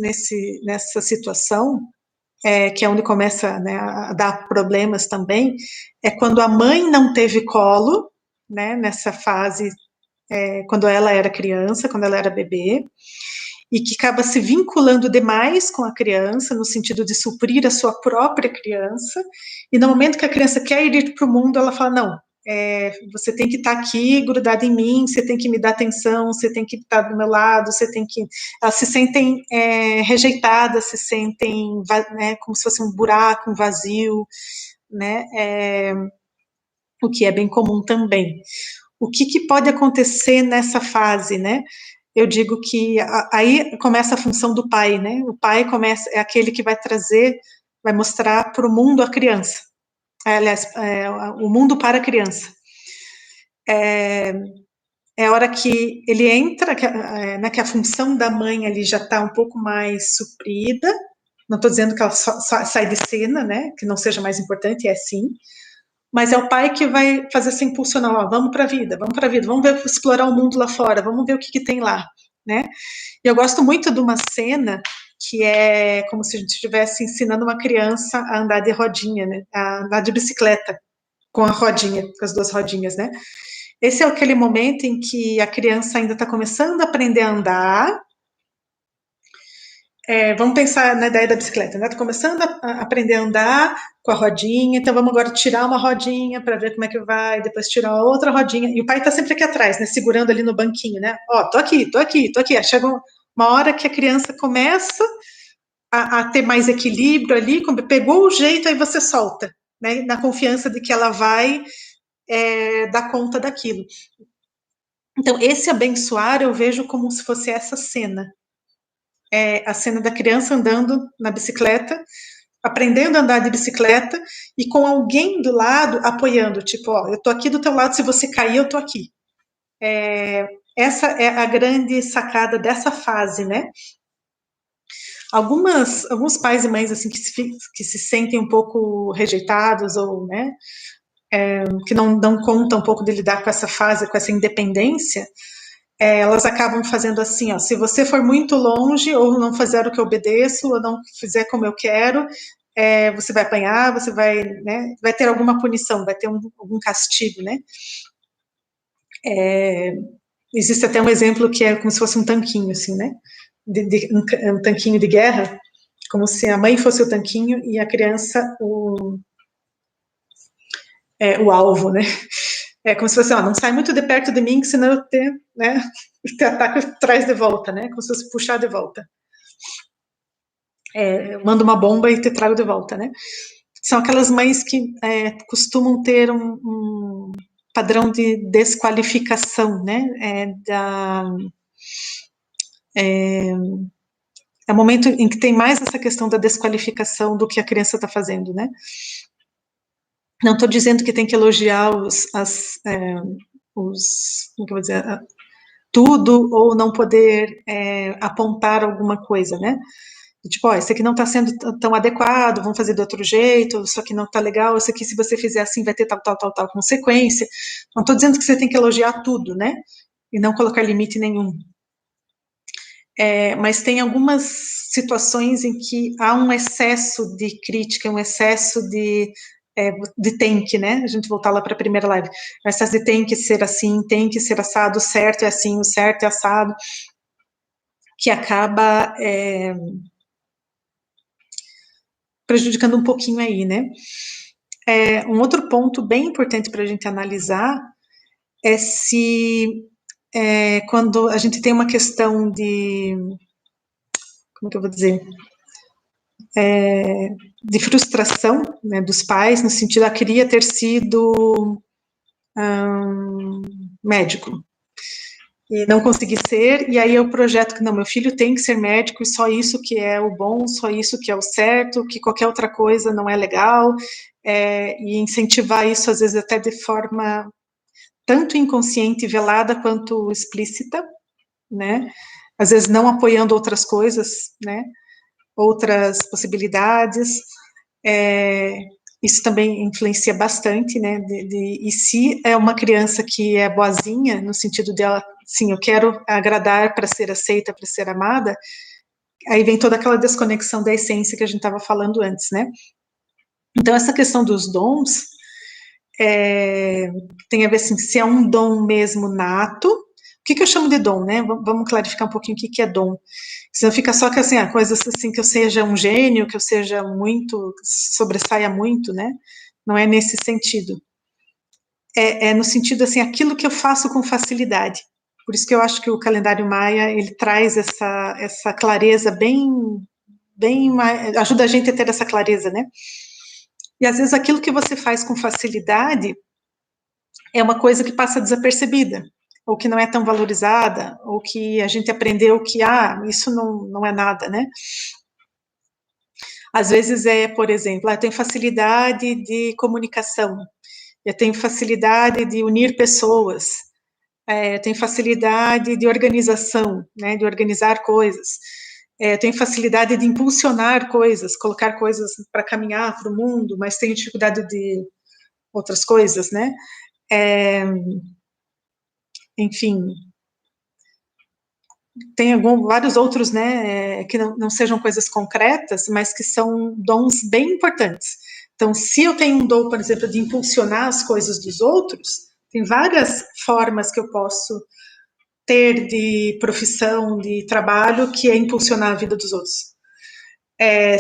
nessa situação, que é onde começa, né, a dar problemas também, é quando a mãe não teve colo, né, nessa fase, quando ela era criança, quando ela era bebê, e que acaba se vinculando demais com a criança, no sentido de suprir a sua própria criança, e no momento que a criança quer ir para o mundo, ela fala, não, você tem que estar aqui grudada em mim, você tem que me dar atenção, você tem que estar do meu lado, você tem que... Elas se sentem rejeitadas, se sentem, né, como se fosse um buraco, um vazio, né, o que é bem comum também. O que pode acontecer nessa fase, né? Eu digo que aí começa a função do pai, né? O pai é aquele que vai trazer, vai mostrar para o mundo a criança. Aliás, o mundo para a criança. É a hora que ele entra, né, que a função da mãe ali já está um pouco mais suprida. Não estou dizendo que ela só sai de cena, né? Que não seja mais importante, é sim. Mas é o pai que vai fazer essa impulsionar, ó, vamos para a vida, vamos ver, explorar o mundo lá fora, vamos ver o que tem lá, né? E eu gosto muito de uma cena que é como se a gente estivesse ensinando uma criança a andar de rodinha, né? A andar de bicicleta com a rodinha, com as 2 rodinhas, né? Esse é aquele momento em que a criança ainda está começando a aprender a andar. Vamos pensar na ideia da bicicleta, né? Tô começando a aprender a andar com a rodinha, então vamos agora tirar uma rodinha para ver como é que vai, depois tirar outra rodinha. E o pai tá sempre aqui atrás, né? Segurando ali no banquinho, né? Ó, tô aqui, tô aqui, tô aqui. Aí chega uma hora que a criança começa a ter mais equilíbrio ali, pegou o jeito, aí você solta, né? Na confiança de que ela vai dar conta daquilo. Então, esse abençoar eu vejo como se fosse essa cena. A cena da criança andando na bicicleta, aprendendo a andar de bicicleta e com alguém do lado apoiando, tipo, ó, eu tô aqui do teu lado, se você cair, eu tô aqui. Essa é a grande sacada dessa fase, né? Alguns pais e mães assim que se sentem um pouco rejeitados ou, né, que não dão conta um pouco de lidar com essa fase, com essa independência, elas acabam fazendo assim, ó, se você for muito longe ou não fizer o que eu obedeço ou não fizer como eu quero, você vai apanhar, você vai, né, vai ter alguma punição, vai ter algum castigo, né? Existe até um exemplo que é como se fosse um tanquinho, assim, né? Um tanquinho de guerra, como se a mãe fosse o tanquinho e a criança o alvo, né? É como se fosse, ó, não sai muito de perto de mim, que senão eu te ataco e traz de volta, né? Como se fosse puxar de volta. Eu mando uma bomba e te trago de volta, né? São aquelas mães que costumam ter um padrão de desqualificação, né? é o momento em que tem mais essa questão da desqualificação do que a criança está fazendo, né? Não estou dizendo que tem que elogiar como que eu vou dizer, tudo, ou não poder apontar alguma coisa, né? Tipo, ó, esse aqui não está sendo tão adequado, vamos fazer de outro jeito, isso aqui não está legal, isso aqui, se você fizer assim, vai ter tal consequência. Não estou dizendo que você tem que elogiar tudo, né? E não colocar limite nenhum. Mas tem algumas situações em que há um excesso de crítica, um excesso de tem que, né? A gente voltar lá para a primeira live. O excesso de tem que ser assim, tem que ser assado, o certo é assim, o certo é assado, que acaba prejudicando um pouquinho aí, né? Um outro ponto bem importante para a gente analisar é se quando a gente tem uma questão de, como que eu vou dizer, de frustração, né, dos pais, no sentido, queria ter sido médico e não consegui ser, e aí eu projeto que não, meu filho tem que ser médico e só isso que é o bom, só isso que é o certo, que qualquer outra coisa não é legal, e incentivar isso às vezes até de forma tanto inconsciente e velada quanto explícita, né? Às vezes não apoiando outras coisas, né? Outras possibilidades. Isso também influencia bastante, né? E se é uma criança que é boazinha, no sentido dela, sim, eu quero agradar para ser aceita, para ser amada, aí vem toda aquela desconexão da essência que a gente estava falando antes, né? Então, essa questão dos dons tem a ver, assim, se é um dom mesmo nato. O que eu chamo de dom, né? Vamos clarificar um pouquinho o que é dom. Senão fica só que, assim, coisas assim, que eu seja um gênio, que eu seja muito, sobressaia muito, né? Não é nesse sentido. É no sentido, assim, aquilo que eu faço com facilidade. Por isso que eu acho que o calendário maia, ele traz essa clareza ajuda a gente a ter essa clareza, né? E às vezes aquilo que você faz com facilidade é uma coisa que passa desapercebida, ou que não é tão valorizada, ou que a gente aprendeu que, isso não é nada, né? Às vezes por exemplo, eu tenho facilidade de comunicação, eu tenho facilidade de unir pessoas, eu tenho facilidade de organização, né, de organizar coisas, eu tenho facilidade de impulsionar coisas, colocar coisas para caminhar para o mundo, mas tenho dificuldade de outras coisas, né? Enfim, tem vários outros, né, que não sejam coisas concretas, mas que são dons bem importantes. Então, se eu tenho um dom, por exemplo, de impulsionar as coisas dos outros, tem várias formas que eu posso ter de profissão, de trabalho, que é impulsionar a vida dos outros.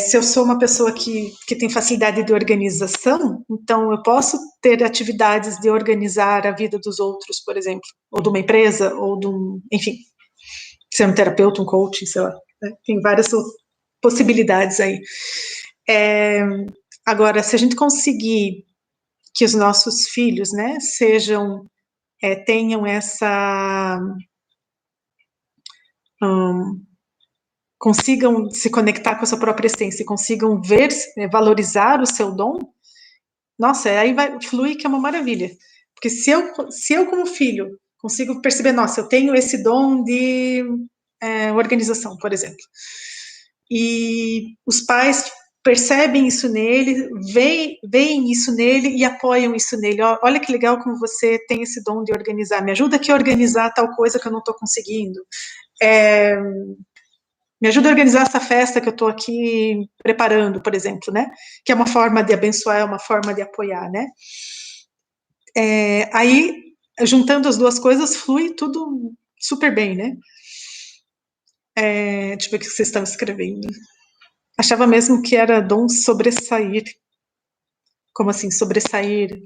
Se eu sou uma pessoa que tem facilidade de organização, então eu posso ter atividades de organizar a vida dos outros, por exemplo, ou de uma empresa, ou de enfim, ser um terapeuta, um coach, sei lá, né? Tem várias possibilidades aí. Agora, se a gente conseguir que os nossos filhos, né, tenham essa consigam se conectar com a sua própria essência, consigam ver, valorizar o seu dom, nossa, aí vai fluir que é uma maravilha. Porque se eu como filho consigo perceber, nossa, eu tenho esse dom de organização, por exemplo, e os pais percebem isso nele, veem isso nele e apoiam isso nele. Olha que legal como você tem esse dom de organizar, me ajuda aqui a organizar tal coisa que eu não estou conseguindo. Me ajuda a organizar essa festa que eu estou aqui preparando, por exemplo, né? Que é uma forma de abençoar, é uma forma de apoiar, né? Aí, juntando as duas coisas, flui tudo super bem, né? Deixa eu ver o que vocês estão escrevendo. Achava mesmo que era dom sobressair. Como assim, sobressair?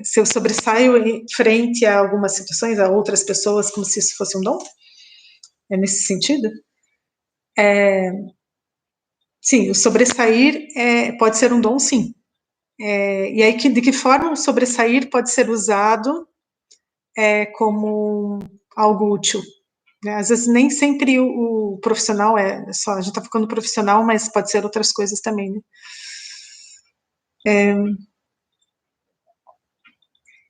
Se eu sobressaio em frente a algumas situações, a outras pessoas, como se isso fosse um dom? É nesse sentido? Sim, o sobressair pode ser um dom, sim. E aí, de que forma o sobressair pode ser usado como algo útil? né? Às vezes nem sempre o profissional só, a gente está focando no profissional, mas pode ser outras coisas também, né?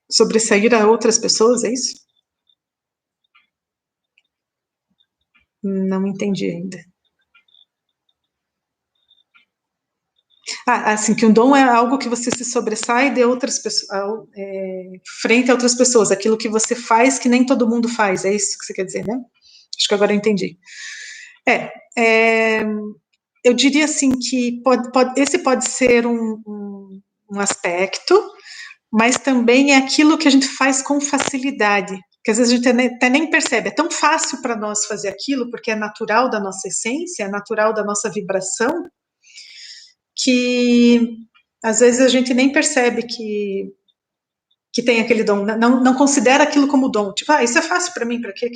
Sobressair a outras pessoas, é isso? Não entendi ainda. Assim, que um dom é algo que você se sobressai de outras pessoas, frente a outras pessoas, aquilo que você faz que nem todo mundo faz, é isso que você quer dizer, né? Acho que agora eu entendi. Eu diria assim que esse pode ser um aspecto, mas também é aquilo que a gente faz com facilidade, que às vezes a gente até nem percebe, é tão fácil para nós fazer aquilo, porque é natural da nossa essência, é natural da nossa vibração, que às vezes a gente nem percebe que tem aquele dom, não considera aquilo como dom, tipo, isso é fácil para mim, para que,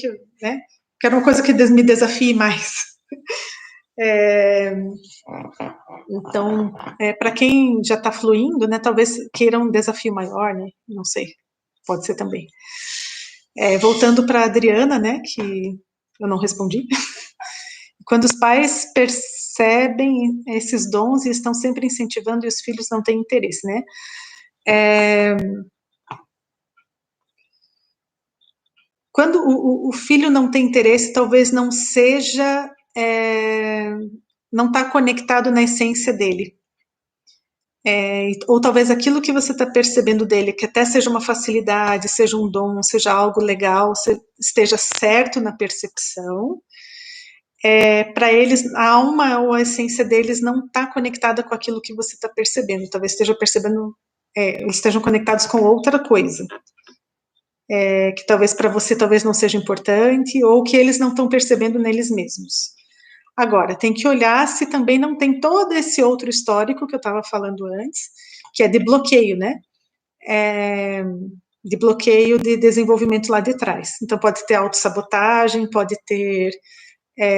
né? Quero uma coisa que me desafie mais. Então, para quem já está fluindo, né, talvez queira um desafio maior, né? Não sei, pode ser também. Voltando para a Adriana, né, que eu não respondi. Quando os pais percebem esses dons e estão sempre incentivando e os filhos não têm interesse, né? Quando o filho não tem interesse, talvez não seja, não está conectado na essência dele. Ou talvez aquilo que você está percebendo dele, que até seja uma facilidade, seja um dom, seja algo legal, esteja certo na percepção, para eles, a alma ou a essência deles não está conectada com aquilo que você está percebendo. Talvez esteja percebendo, eles estejam conectados com outra coisa. Que talvez para você talvez não seja importante, ou que eles não estão percebendo neles mesmos. Agora, tem que olhar se também não tem todo esse outro histórico que eu estava falando antes, que é de bloqueio, né? De bloqueio de desenvolvimento lá de trás. Então, pode ter autossabotagem, pode ter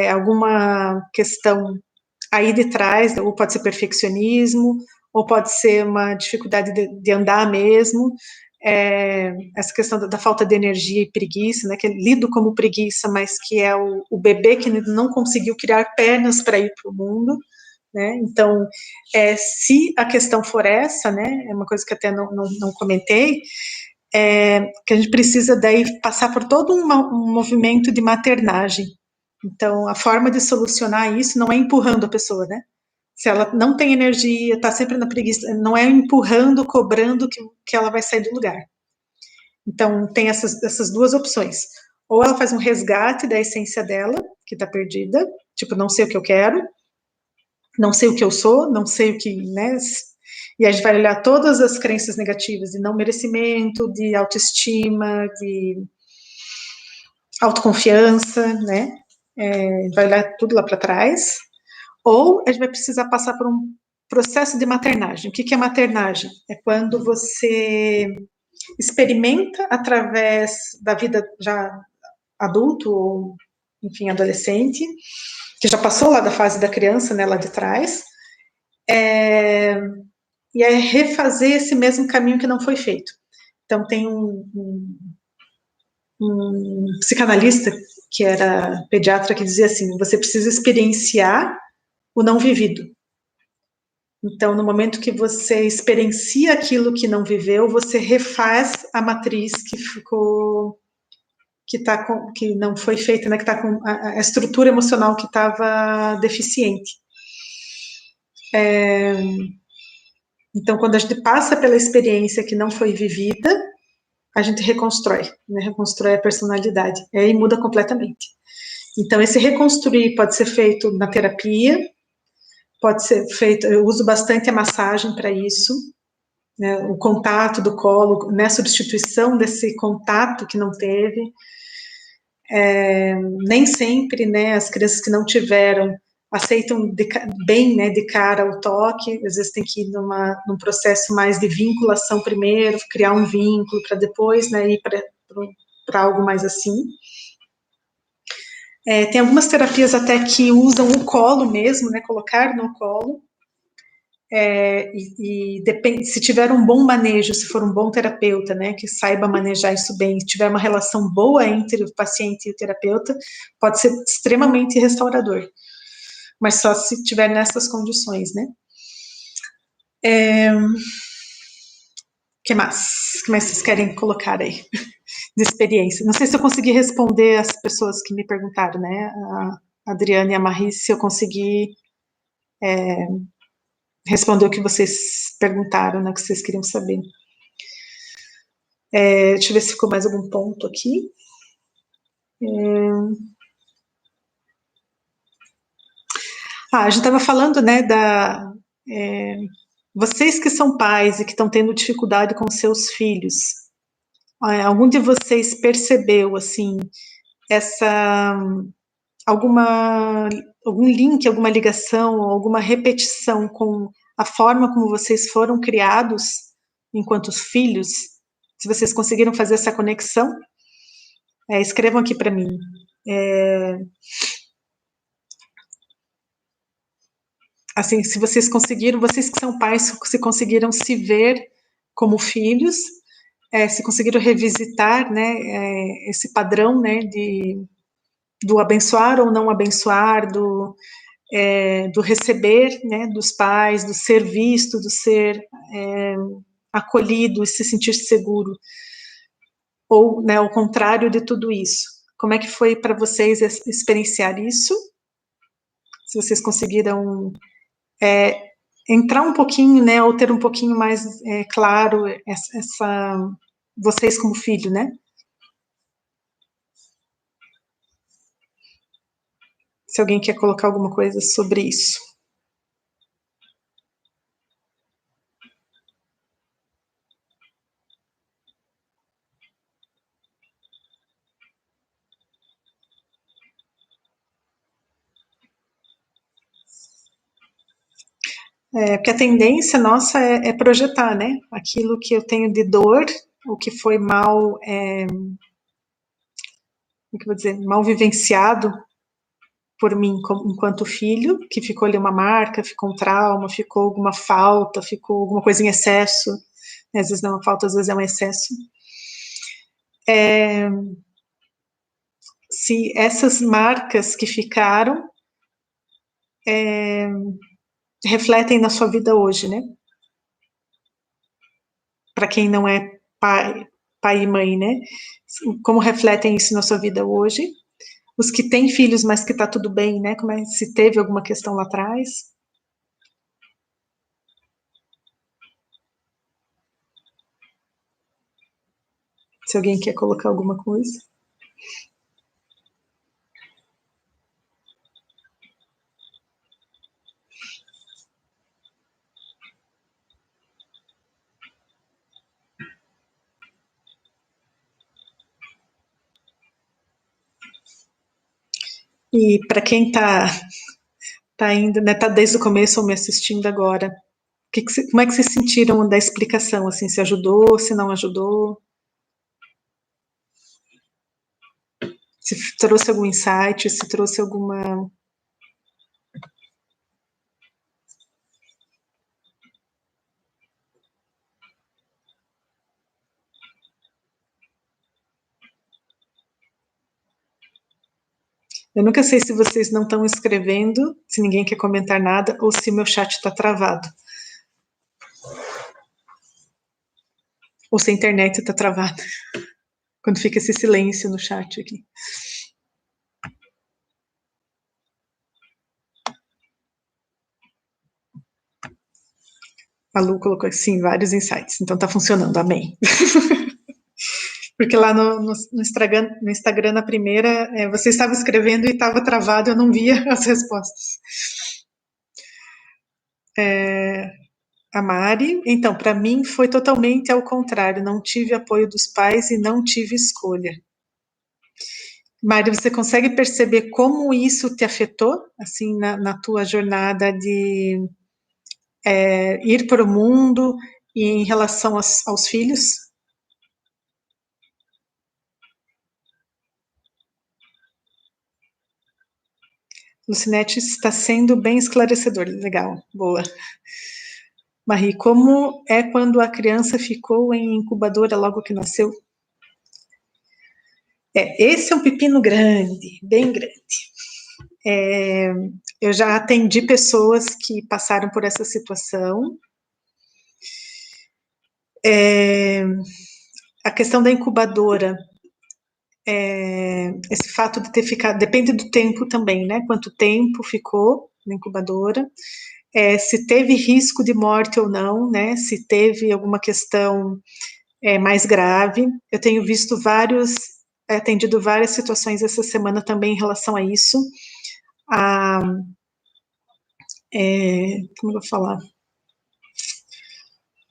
alguma questão aí de trás, ou pode ser perfeccionismo, ou pode ser uma dificuldade de andar mesmo, essa questão da falta de energia e preguiça, né, que é lido como preguiça, mas que é o bebê que não conseguiu criar pernas para ir para o mundo, né? Então, se a questão for essa, né, é uma coisa que até não comentei, que a gente precisa daí passar por todo um movimento de maternagem. Então, a forma de solucionar isso não é empurrando a pessoa, né? Se ela não tem energia, está sempre na preguiça, não é empurrando, cobrando que ela vai sair do lugar. Então, tem essas duas opções. Ou ela faz um resgate da essência dela, que está perdida, tipo, não sei o que eu quero, não sei o que eu sou, não sei o que, né? E a gente vai olhar todas as crenças negativas de não merecimento, de autoestima, de autoconfiança, né? Vai olhar tudo lá para trás. Ou a gente vai precisar passar por um processo de maternagem. O que é maternagem? É quando você experimenta através da vida já adulto ou, enfim, adolescente, que já passou lá da fase da criança, né, lá de trás, e é refazer esse mesmo caminho que não foi feito. Então, tem um psicanalista que era pediatra que dizia assim, você precisa experienciar o não vivido. Então, no momento que você experiencia aquilo que não viveu, você refaz a matriz que ficou, que não foi feita, né? Que está com a estrutura emocional que estava deficiente. Então, quando a gente passa pela experiência que não foi vivida, a gente reconstrói, né? Reconstrói a personalidade, e muda completamente. Então, esse reconstruir pode ser feito na terapia, pode ser feito, eu uso bastante a massagem para isso, né, o contato do colo, né, substituição desse contato que não teve. Nem sempre, né, as crianças que não tiveram aceitam bem, né, de cara o toque, às vezes tem que ir num processo mais de vinculação primeiro, criar um vínculo para depois, né, ir para algo mais assim. Tem algumas terapias até que usam o colo mesmo, né, colocar no colo, Depende, se tiver um bom manejo, se for um bom terapeuta, né, que saiba manejar isso bem, se tiver uma relação boa entre o paciente e o terapeuta, pode ser extremamente restaurador, mas só se tiver nessas condições, né. Que mais? O que mais vocês querem colocar aí de experiência? Não sei se eu consegui responder as pessoas que me perguntaram, né, a Adriana e a Marie, se eu consegui responder o que vocês perguntaram, né, que vocês queriam saber. Deixa eu ver se ficou mais algum ponto aqui. A gente estava falando, né, vocês que são pais e que estão tendo dificuldade com seus filhos, algum de vocês percebeu, assim, algum link, alguma ligação, alguma repetição com a forma como vocês foram criados enquanto filhos? Se vocês conseguiram fazer essa conexão, escrevam aqui para mim. Assim, se vocês conseguiram, vocês que são pais, se conseguiram se ver como filhos, se conseguiram revisitar, né, esse padrão, né, do abençoar ou não abençoar, do receber, né, dos pais, do ser visto, do ser acolhido e se sentir seguro, ou, né, ao contrário de tudo isso. Como é que foi para vocês experienciar isso? Se vocês conseguiram entrar um pouquinho, né, ou ter um pouquinho mais claro vocês como filho, né? Se alguém quer colocar alguma coisa sobre isso. Porque a tendência nossa é projetar, né? Aquilo que eu tenho de dor, o que foi mal, como que eu vou dizer, mal vivenciado por mim enquanto filho, que ficou ali uma marca, ficou um trauma, ficou alguma falta, ficou alguma coisa em excesso, às vezes não é uma falta, às vezes é um excesso. Se essas marcas que ficaram refletem na sua vida hoje, né? Para quem não é pai e mãe, né? Como refletem isso na sua vida hoje? Os que têm filhos, mas que tá tudo bem, né? Se teve alguma questão lá atrás? Se alguém quer colocar alguma coisa. E para quem tá indo, né, tá desde o começo ou me assistindo agora, como é que vocês sentiram da explicação, assim, se ajudou, se não ajudou? Se trouxe algum insight, se trouxe alguma... Eu nunca sei se vocês não estão escrevendo, se ninguém quer comentar nada, ou se meu chat está travado. Ou se a internet está travada. Quando fica esse silêncio no chat aqui. A Lu colocou assim, vários insights. Então tá funcionando, amém. Porque lá no Instagram, na primeira, você estava escrevendo e estava travado, eu não via as respostas. A Mari, então, para mim foi totalmente ao contrário, não tive apoio dos pais e não tive escolha. Mari, você consegue perceber como isso te afetou, assim, na tua jornada de ir para o mundo e em relação aos filhos? Lucinete está sendo bem esclarecedor, legal, boa. Marie, como é quando a criança ficou em incubadora logo que nasceu? Esse é um pepino grande, bem grande. Eu já atendi pessoas que passaram por essa situação. A questão da incubadora, esse fato de ter ficado, depende do tempo também, né? Quanto tempo ficou na incubadora, se teve risco de morte ou não, né? Se teve alguma questão mais grave. Eu tenho visto atendido várias situações essa semana também em relação a isso. Como eu vou falar?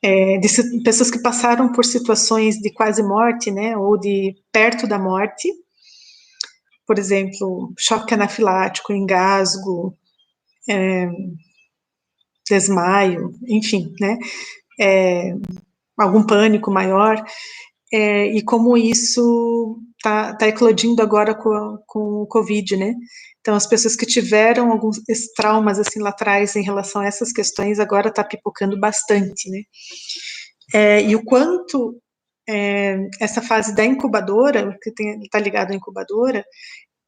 De pessoas que passaram por situações de quase morte, né, ou de perto da morte, por exemplo, choque anafilático, engasgo, desmaio, enfim, né, algum pânico maior, e como isso está eclodindo agora com o Covid, né? Então, as pessoas que tiveram alguns traumas assim lá atrás em relação a essas questões, agora está pipocando bastante, né? E o quanto essa fase da incubadora, que está ligado à incubadora,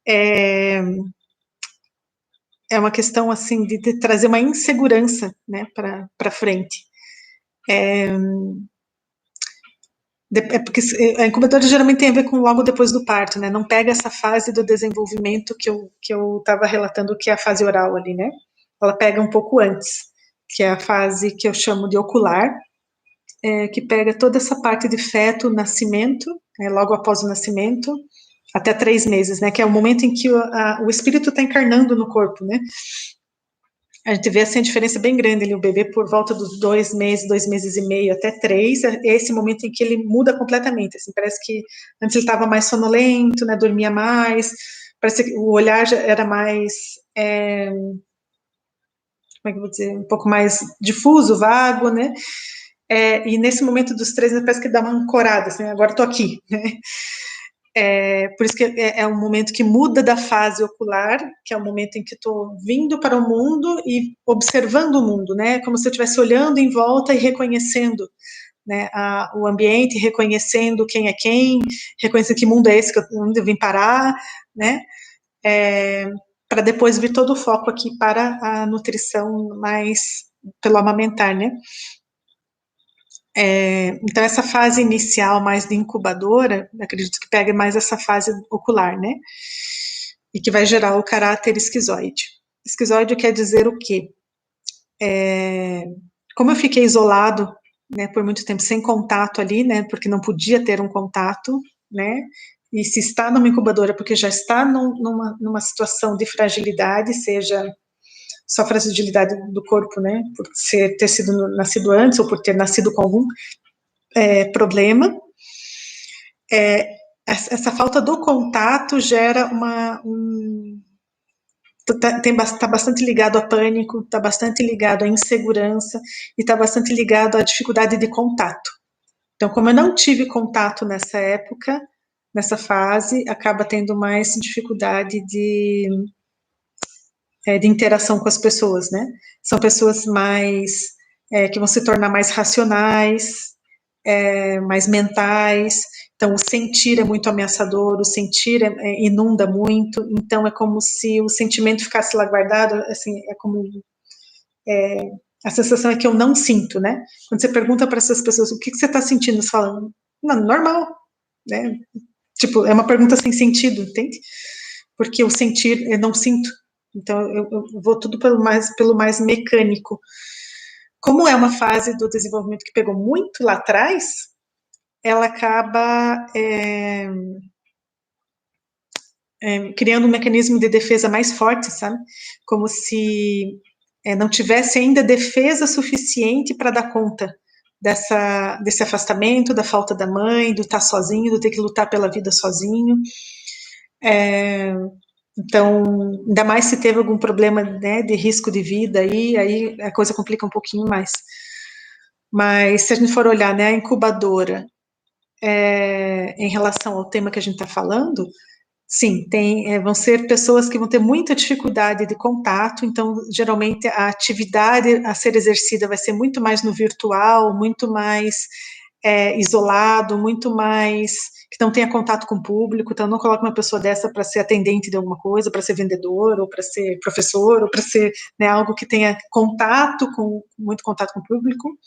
é uma questão assim de trazer uma insegurança, né, para frente. Porque a incubadora geralmente tem a ver com logo depois do parto, né? Não pega essa fase do desenvolvimento que eu estava relatando, que é a fase oral ali, né? Ela pega um pouco antes, que é a fase que eu chamo de ocular, que pega toda essa parte de feto, nascimento, logo após o nascimento, até 3 meses, né? Que é o momento em que o espírito está encarnando no corpo, né? A gente vê assim, a diferença bem grande ali, o bebê por volta dos 2 meses e meio, até 3, é esse momento em que ele muda completamente, assim, parece que antes ele estava mais sonolento, né, dormia mais, parece que o olhar já era mais, como é que eu vou dizer, um pouco mais difuso, vago, né, e nesse momento dos 3, parece que dá uma ancorada, assim, agora estou aqui, né. Por isso que é um momento que muda da fase ocular, que é o momento em que estou vindo para o mundo e observando o mundo, né? Como se eu estivesse olhando em volta e reconhecendo, né, o ambiente, reconhecendo quem é quem, reconhecendo que mundo é esse, onde eu vim parar, né? Para depois vir todo o foco aqui para a nutrição mais pelo amamentar, né? Então, essa fase inicial mais de incubadora, acredito que pega mais essa fase ocular, né? E que vai gerar o caráter esquizoide. Esquizoide quer dizer o quê? Como eu fiquei isolado, né, por muito tempo sem contato ali, né, porque não podia ter um contato, né, e se está numa incubadora porque já está numa situação de fragilidade, seja só fragilidade do corpo, né, por ter sido nascido antes ou por ter nascido com algum problema, essa falta do contato gera está bastante ligado a pânico, está bastante ligado à insegurança e está bastante ligado à dificuldade de contato. Então, como eu não tive contato nessa época, nessa fase, acaba tendo mais dificuldade de interação com as pessoas, né? São pessoas mais que vão se tornar mais racionais, mais mentais. Então, o sentir é muito ameaçador, o sentir inunda muito. Então, é como se o sentimento ficasse lá guardado. Assim, é como a sensação é que eu não sinto, né? Quando você pergunta para essas pessoas o que você está sentindo, eles falam, não, normal, né? Tipo, é uma pergunta sem sentido, entende? Porque o sentir, eu não sinto. Então, eu vou tudo pelo mais mecânico. Como é uma fase do desenvolvimento que pegou muito lá atrás, ela acaba criando um mecanismo de defesa mais forte, sabe? Como se não tivesse ainda defesa suficiente para dar conta desse afastamento, da falta da mãe, do estar sozinho, do ter que lutar pela vida sozinho. Então, ainda mais se teve algum problema, né, de risco de vida, aí a coisa complica um pouquinho mais. Mas se a gente for olhar, né, a incubadora, em relação ao tema que a gente está falando, Sim, vão ser pessoas que vão ter muita dificuldade de contato, então, geralmente, a atividade a ser exercida vai ser muito mais no virtual, muito mais isolado, muito mais que não tenha contato com o público, então não coloca uma pessoa dessa para ser atendente de alguma coisa, para ser vendedor, ou para ser professor, ou para ser, né, algo que tenha muito contato com o público.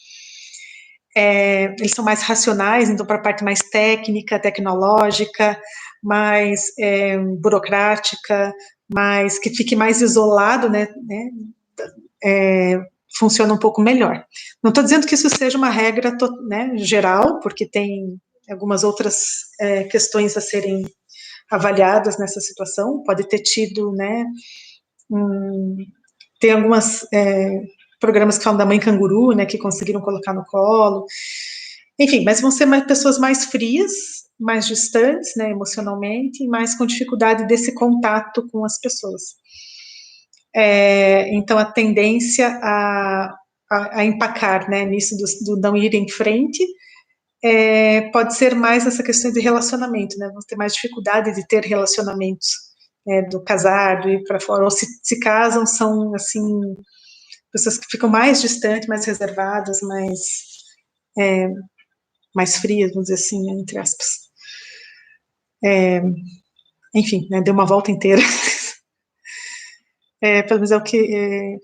Eles são mais racionais, então para a parte mais técnica, tecnológica, mais burocrática, mais que fique mais isolado, né, funciona um pouco melhor. Não estou dizendo que isso seja uma regra, né, geral, porque tem algumas outras questões a serem avaliadas nessa situação. Pode ter tido, né, tem algumas programas que falam da mãe canguru, né, que conseguiram colocar no colo. Enfim, mas vão ser pessoas mais frias, mais distantes, né, emocionalmente, e mais com dificuldade desse contato com as pessoas. Então, a tendência a empacar, né, nisso do não ir em frente, pode ser mais essa questão de relacionamento, né, vão ter mais dificuldade de ter relacionamentos, do casar, do ir para fora, ou se casam, são, assim, pessoas que ficam mais distantes, mais reservadas, mais frias, vamos dizer assim, entre aspas. Enfim, né, deu uma volta inteira. Pelo menos é o que...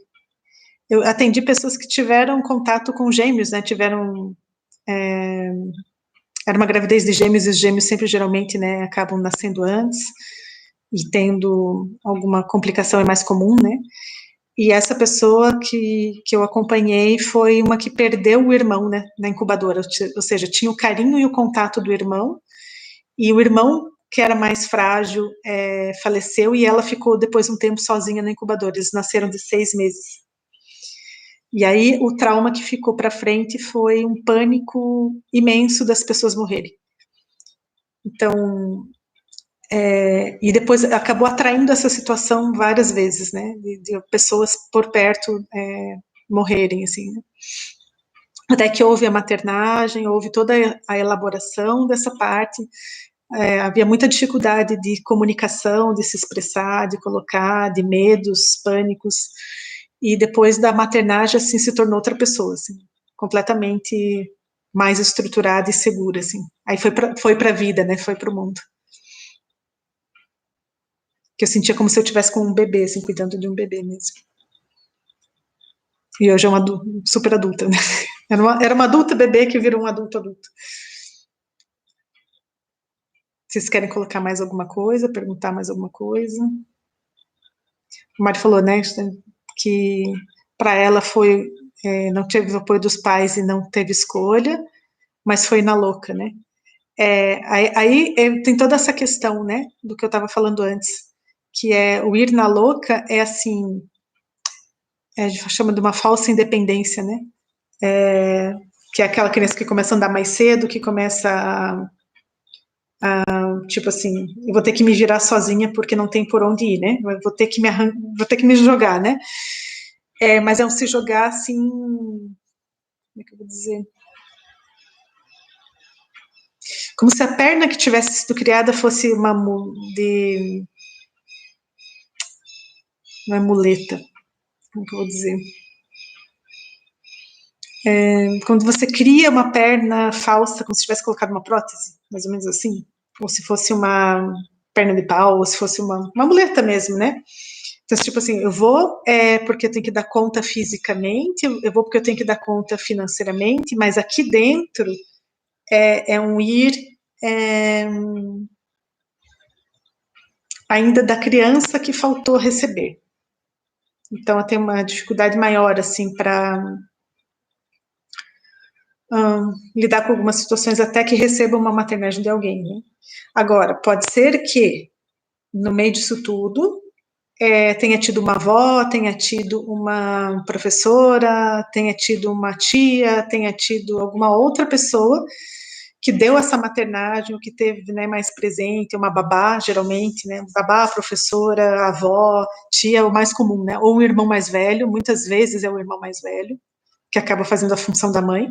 eu atendi pessoas que tiveram contato com gêmeos, né, era uma gravidez de gêmeos, e os gêmeos sempre, geralmente, né, acabam nascendo antes, e tendo alguma complicação é mais comum, né, e essa pessoa que eu acompanhei foi uma que perdeu o irmão, né, na incubadora, ou seja, tinha o carinho e o contato do irmão, e o irmão, que era mais frágil, faleceu, e ela ficou depois um tempo sozinha na incubadora, eles nasceram de 6 meses. E aí o trauma que ficou para frente foi um pânico imenso das pessoas morrerem. Então, e depois acabou atraindo essa situação várias vezes, né, de pessoas por perto morrerem, assim, né? Até que houve a maternagem, houve toda a elaboração dessa parte, havia muita dificuldade de comunicação, de se expressar, de colocar, de medos, pânicos, e depois da maternagem, assim, se tornou outra pessoa, assim, completamente mais estruturada e segura, assim. Aí foi para a vida, né, foi para o mundo. Que eu sentia como se eu estivesse com um bebê, assim, cuidando de um bebê mesmo. E hoje é uma super adulta, né? Era uma adulta bebê que virou um adulto. Vocês querem colocar mais alguma coisa, perguntar mais alguma coisa? O Mário falou, né, que para ela foi, não teve o apoio dos pais e não teve escolha, mas foi na louca, né? Aí tem toda essa questão, né, do que eu estava falando antes, que o ir na louca é assim, a gente chama de uma falsa independência, né? Que é aquela criança que começa a andar mais cedo, que começa tipo assim, eu vou ter que me virar sozinha porque não tem por onde ir, né? Eu vou ter que me jogar, né? Mas é um se jogar assim, como é que eu vou dizer? Como se a perna que tivesse sido criada fosse uma muleta, como que eu vou dizer? Quando você cria uma perna falsa, como se tivesse colocado uma prótese, mais ou menos assim, ou se fosse uma perna de pau, ou se fosse uma muleta mesmo, né? Então, tipo assim, eu vou porque eu tenho que dar conta fisicamente, eu vou porque eu tenho que dar conta financeiramente, mas aqui dentro é um ir ainda da criança que faltou receber. Então, eu tenho uma dificuldade maior, assim, para lidar com algumas situações até que receba uma maternagem de alguém, né? Agora, pode ser que, no meio disso tudo, tenha tido uma avó, tenha tido uma professora, tenha tido uma tia, tenha tido alguma outra pessoa que deu essa maternagem, ou que teve, né, mais presente, uma babá, geralmente, né, babá, professora, avó, tia, é o mais comum, né, ou um irmão mais velho, muitas vezes é o irmão mais velho, que acaba fazendo a função da mãe,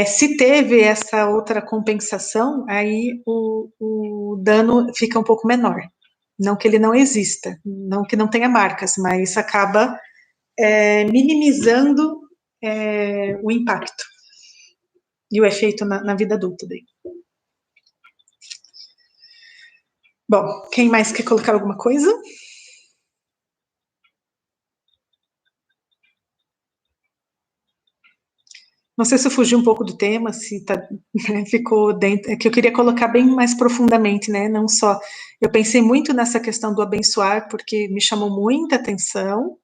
Se teve essa outra compensação, aí o dano fica um pouco menor. Não que ele não exista, não que não tenha marcas, mas acaba minimizando o impacto e o efeito na vida adulta. Daí. Bom, quem mais quer colocar alguma coisa? Não sei se eu fugi um pouco do tema, se ficou dentro. É que eu queria colocar bem mais profundamente, né? Não só. Eu pensei muito nessa questão do abençoar, porque me chamou muita atenção.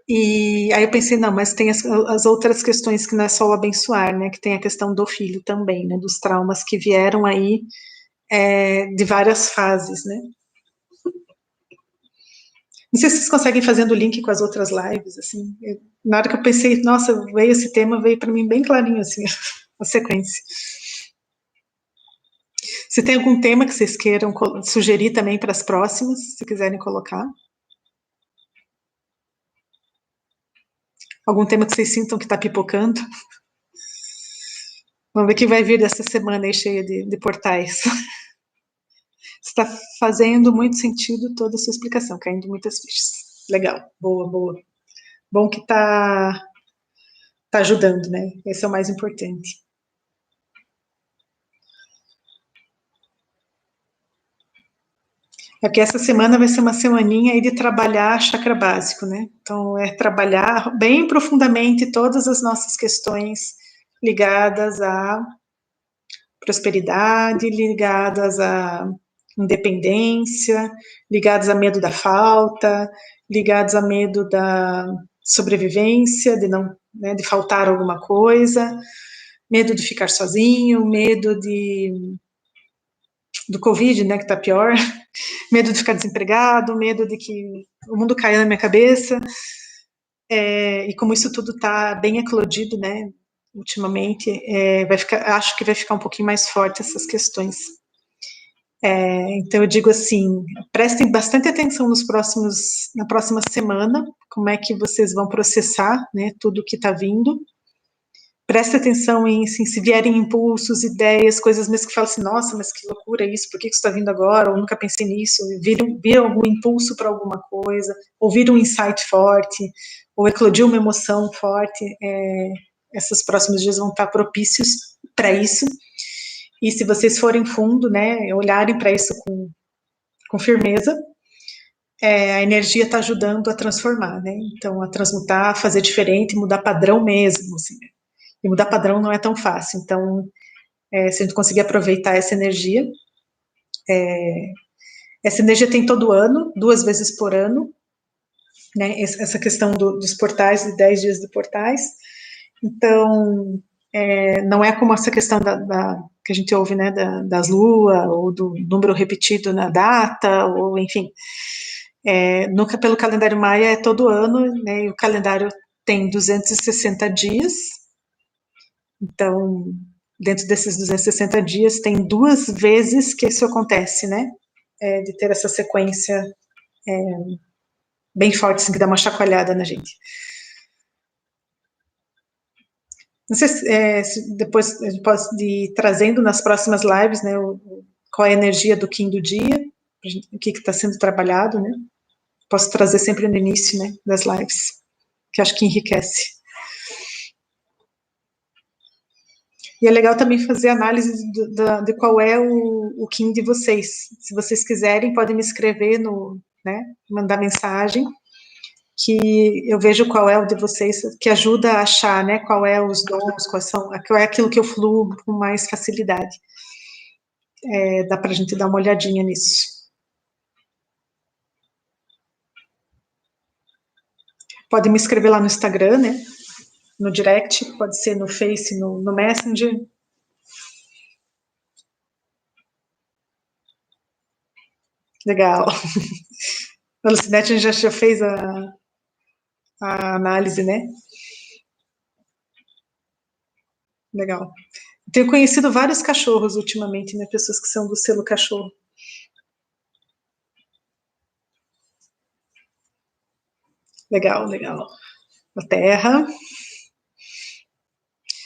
E aí eu pensei, não, mas tem as outras questões que não é só o abençoar, né? Que tem a questão do filho também, né? Dos traumas que vieram aí de várias fases, né? Não sei se vocês conseguem fazendo o link com as outras lives, assim. Na hora que eu pensei, nossa, veio esse tema, veio para mim bem clarinho, assim, a sequência. Se tem algum tema que vocês queiram sugerir também para as próximas, se quiserem colocar. Algum tema que vocês sintam que está pipocando. Vamos ver o que vai vir dessa semana aí cheia de portais. Está fazendo muito sentido toda a sua explicação, caindo muitas fichas. Legal, boa, boa. Bom que tá ajudando, né? Esse é o mais importante. É que essa semana vai ser uma semaninha aí de trabalhar chakra básico, né? Então, é trabalhar bem profundamente todas as nossas questões ligadas à prosperidade, ligadas à independência, ligadas a medo da falta, ligados a medo da sobrevivência, de não, né, de faltar alguma coisa, medo de ficar sozinho, medo do Covid, né, que tá pior, medo de ficar desempregado, medo de que o mundo caia na minha cabeça, e como isso tudo tá bem eclodido, né, ultimamente, acho que vai ficar um pouquinho mais forte essas questões. Então eu digo assim, prestem bastante atenção na próxima semana, como é que vocês vão processar, né, tudo que está vindo. Preste atenção em, assim, se vierem impulsos, ideias, coisas mesmo que falam assim, nossa, mas que loucura isso, por que isso está vindo agora? Ou nunca pensei nisso, viram algum impulso para alguma coisa, ou viram um insight forte, ou eclodiu uma emoção forte, esses próximos dias vão estar propícios para isso. E se vocês forem fundo, né, olharem para isso com firmeza, a energia está ajudando a transformar, né? Então, a transmutar, a fazer diferente, mudar padrão mesmo, assim. E mudar padrão não é tão fácil. Então, se a gente conseguir aproveitar essa energia tem todo ano, 2 vezes por ano, né? Essa questão dos portais, de 10 dias de portais. Então, não é como essa questão que a gente ouve, né, das luas, ou do número repetido na data, ou enfim. Nunca pelo calendário maia é todo ano, né, e o calendário tem 260 dias, então, dentro desses 260 dias, tem 2 vezes que isso acontece, né, de ter essa sequência bem forte, assim, que dá uma chacoalhada na gente. Não sei se depois a gente pode ir trazendo nas próximas lives, né, qual é a energia do Kim do dia, o que está sendo trabalhado, né, posso trazer sempre no início, né, das lives, que acho que enriquece. E é legal também fazer análise de qual é o Kim de vocês. Se vocês quiserem, podem me escrever né, mandar mensagem, que eu vejo qual é o de vocês, que ajuda a achar, né, qual é os dons, qual é aquilo que eu fluo com mais facilidade. Dá pra gente dar uma olhadinha nisso. Pode me escrever lá no Instagram, né, no direct, pode ser no Face, no Messenger. Legal. A Lucinete já fez a análise, né? Legal. Tenho conhecido vários cachorros ultimamente, né? Pessoas que são do selo cachorro. Legal, legal. A terra.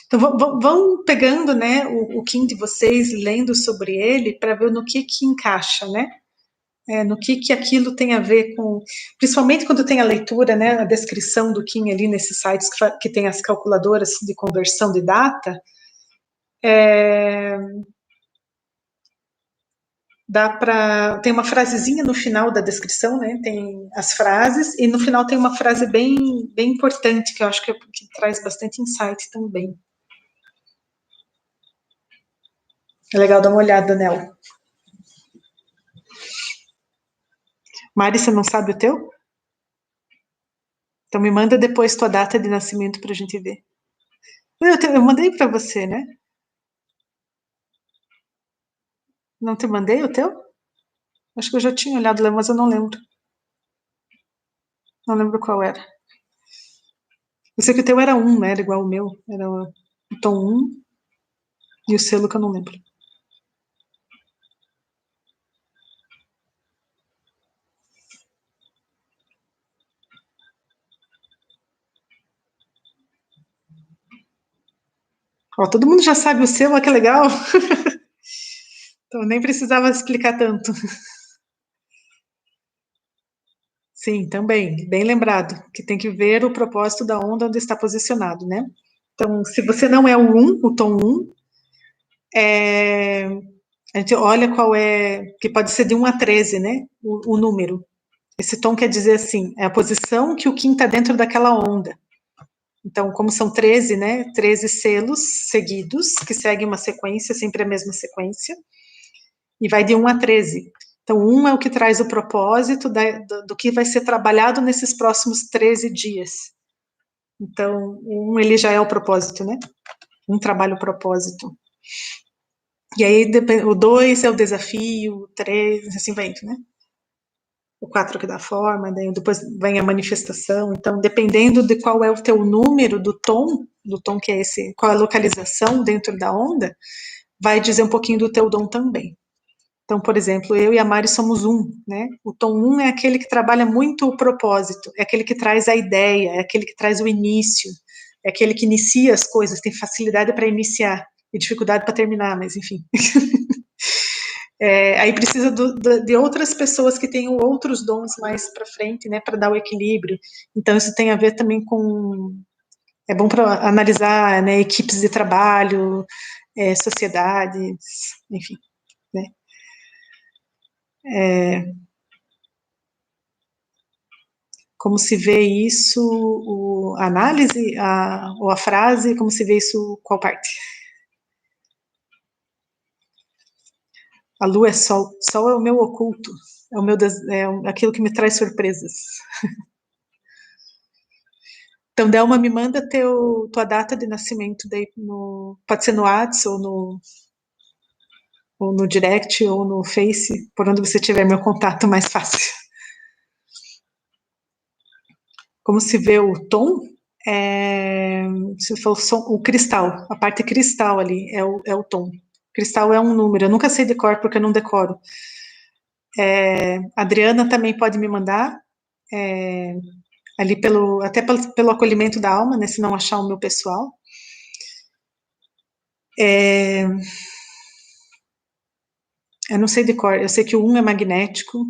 Então, vão pegando, né, o Kim de vocês, lendo sobre ele, para ver no que encaixa, né? No que aquilo tem a ver com... Principalmente quando tem a leitura, né, a descrição do Kim ali nesses sites que tem as calculadoras de conversão de data, dá para... Tem uma frasezinha no final da descrição, né? Tem as frases, e no final tem uma frase bem importante, que eu acho que traz bastante insight também. É legal dar uma olhada nela. Mari, você não sabe o teu? Então me manda depois tua data de nascimento pra gente ver. Eu mandei para você, né? Não te mandei o teu? Acho que eu já tinha olhado lá, mas eu não lembro. Não lembro qual era. Eu sei que o teu era 1, né? Era igual o meu. Era o tom 1 e o selo que eu não lembro. Ó, todo mundo já sabe o seu, olha que legal. Então nem precisava explicar tanto. Sim, também, bem lembrado, que tem que ver o propósito da onda onde está posicionado, né? Então, se você não é o 1, o tom 1, a gente olha qual é, que pode ser de 1 a 13, né? O número. Esse tom quer dizer assim, é a posição que o Kim está dentro daquela onda. Então, como são 13, né? 13 selos seguidos, que seguem uma sequência, sempre a mesma sequência, e vai de 1 a 13. Então, 1 é o que traz o propósito do que vai ser trabalhado nesses próximos 13 dias. Então, o 1 ele já é o propósito, né? Um trabalho o propósito. E aí, o 2 é o desafio, o 3, assim vai indo, né? O 4 que dá forma, daí depois vem a manifestação. Então, dependendo de qual é o teu número do tom que é esse, qual é a localização dentro da onda, vai dizer um pouquinho do teu dom também. Então, por exemplo, eu e a Mari somos 1, né? O tom 1 é aquele que trabalha muito o propósito, é aquele que traz a ideia, é aquele que traz o início, é aquele que inicia as coisas, tem facilidade para iniciar e dificuldade para terminar, mas enfim. Aí precisa de outras pessoas que tenham outros dons mais para frente, né, para dar o equilíbrio. Então, isso tem a ver também com... É bom para analisar, né, equipes de trabalho, sociedades, enfim, né. Como se vê isso, a análise, ou a frase, como se vê isso, qual parte? A lua é sol, sol é o meu oculto, é o meu, aquilo que me traz surpresas. Então, Delma, me manda tua data de nascimento, daí pode ser no WhatsApp, ou no direct, ou no Face, por onde você tiver meu contato mais fácil. Como se vê o tom, se for o cristal, a parte cristal ali é o tom. Cristal é um número, eu nunca sei de cor porque eu não decoro. A Adriana também pode me mandar, ali até pelo acolhimento da alma, né, se não achar o meu pessoal. Eu não sei de cor, eu sei que o 1 é magnético,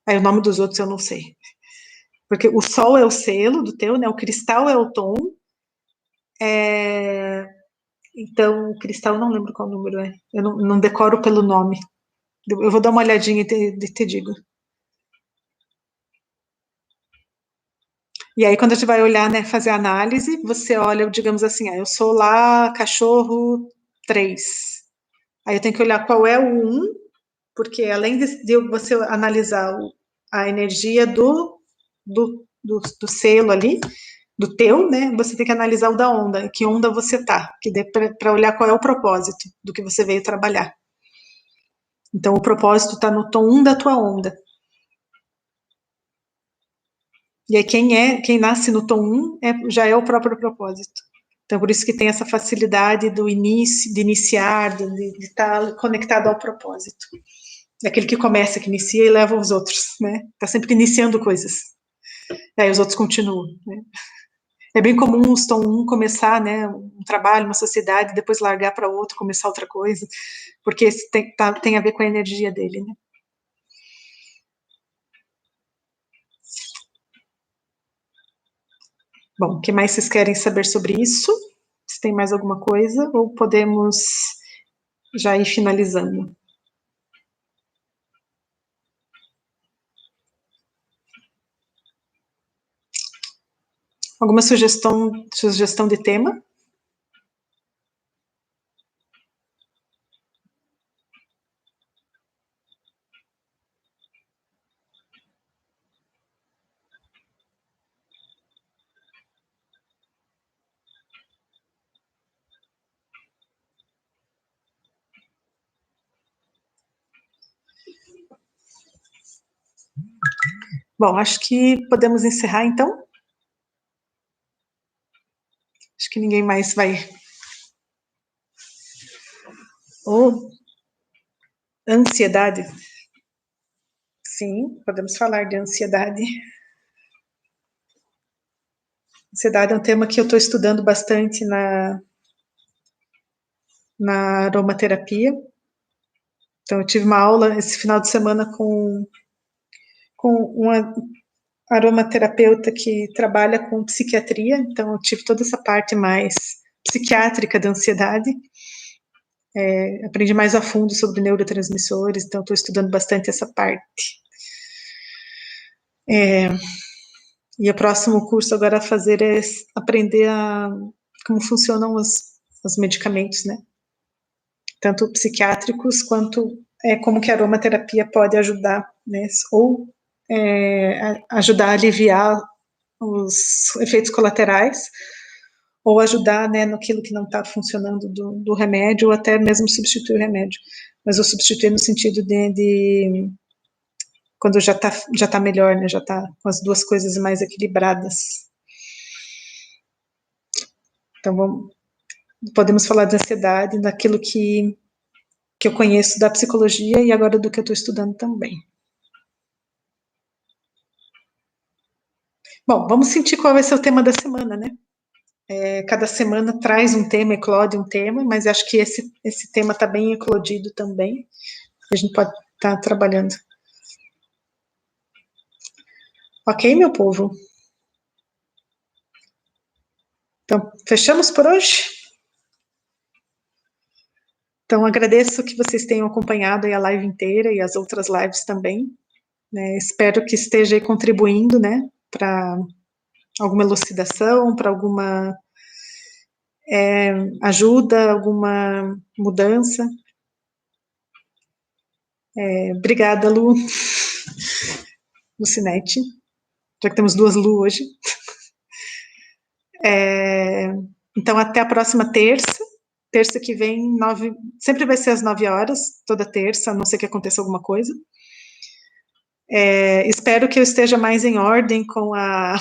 aí o nome dos outros eu não sei. Porque o sol é o selo do teu, né, o cristal é o tom, então o cristal eu não lembro qual número é, eu não decoro pelo nome. Eu vou dar uma olhadinha e te digo. E aí, quando a gente vai olhar, né, fazer análise, você olha, digamos assim, eu sou lá cachorro 3. Aí eu tenho que olhar qual é o 1, porque além de você analisar a energia do selo ali, do teu, né, você tem que analisar o da onda, que onda você tá, que dê para olhar qual é o propósito do que você veio trabalhar. Então, o propósito está no tom 1 da tua onda. E aí quem nasce no tom 1 já é o próprio propósito. Então, por isso que tem essa facilidade do início, de iniciar, de estar conectado ao propósito. É aquele que começa, que inicia e leva os outros, né? Está sempre iniciando coisas. Aí os outros continuam, né? É bem comum os tom 1 começar, né, um trabalho, uma sociedade, depois largar para outro, começar outra coisa, porque esse tem a ver com a energia dele, né? Bom, o que mais vocês querem saber sobre isso? Se tem mais alguma coisa, ou podemos já ir finalizando? Alguma sugestão de tema? Bom, acho que podemos encerrar, então. Acho que ninguém mais vai. Ou ansiedade. Sim, podemos falar de ansiedade. Ansiedade é um tema que eu estou estudando bastante na aromaterapia. Então, eu tive uma aula esse final de semana com uma aromaterapeuta que trabalha com psiquiatria, então eu tive toda essa parte mais psiquiátrica da ansiedade. Aprendi mais a fundo sobre neurotransmissores, então estou estudando bastante essa parte. E o próximo curso agora a fazer é aprender como funcionam os medicamentos, né? Tanto psiquiátricos quanto como que a aromaterapia pode ajudar, né? Ou ajudar a aliviar os efeitos colaterais, ou ajudar, né, naquilo que não está funcionando do remédio, ou até mesmo substituir o remédio. Mas eu substituir no sentido de quando já tá melhor, né, já está com as duas coisas mais equilibradas. Então, podemos falar de ansiedade, daquilo que eu conheço da psicologia e agora do que eu estou estudando também. Bom, vamos sentir qual vai ser o tema da semana, né? Cada semana traz um tema, eclode um tema, mas acho que esse tema está bem eclodido também. A gente pode estar trabalhando. Ok, meu povo? Então, fechamos por hoje? Então, agradeço que vocês tenham acompanhado a live inteira e as outras lives também. Né? Espero que esteja contribuindo, né, para alguma elucidação, para alguma ajuda, alguma mudança. Obrigada, Lu. Lucinete. Já que temos duas Lu hoje. Então, até a próxima terça. Terça que vem, sempre vai ser às 9 horas, toda terça, a não ser que aconteça alguma coisa. Espero que eu esteja mais em ordem com a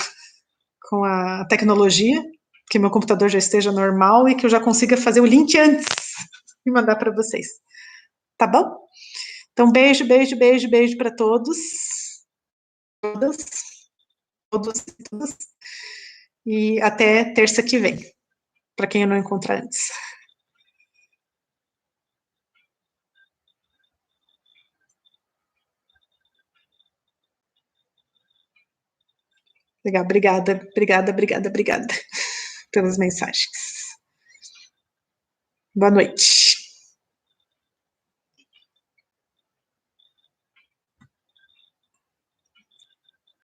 tecnologia, que meu computador já esteja normal e que eu já consiga fazer o link antes e mandar para vocês. Tá bom? Então, beijo, beijo, beijo, beijo para todos. Todas. Todos e todas. E até terça que vem, para quem eu não encontrar antes. Legal, obrigada, obrigada, obrigada, obrigada pelas mensagens. Boa noite.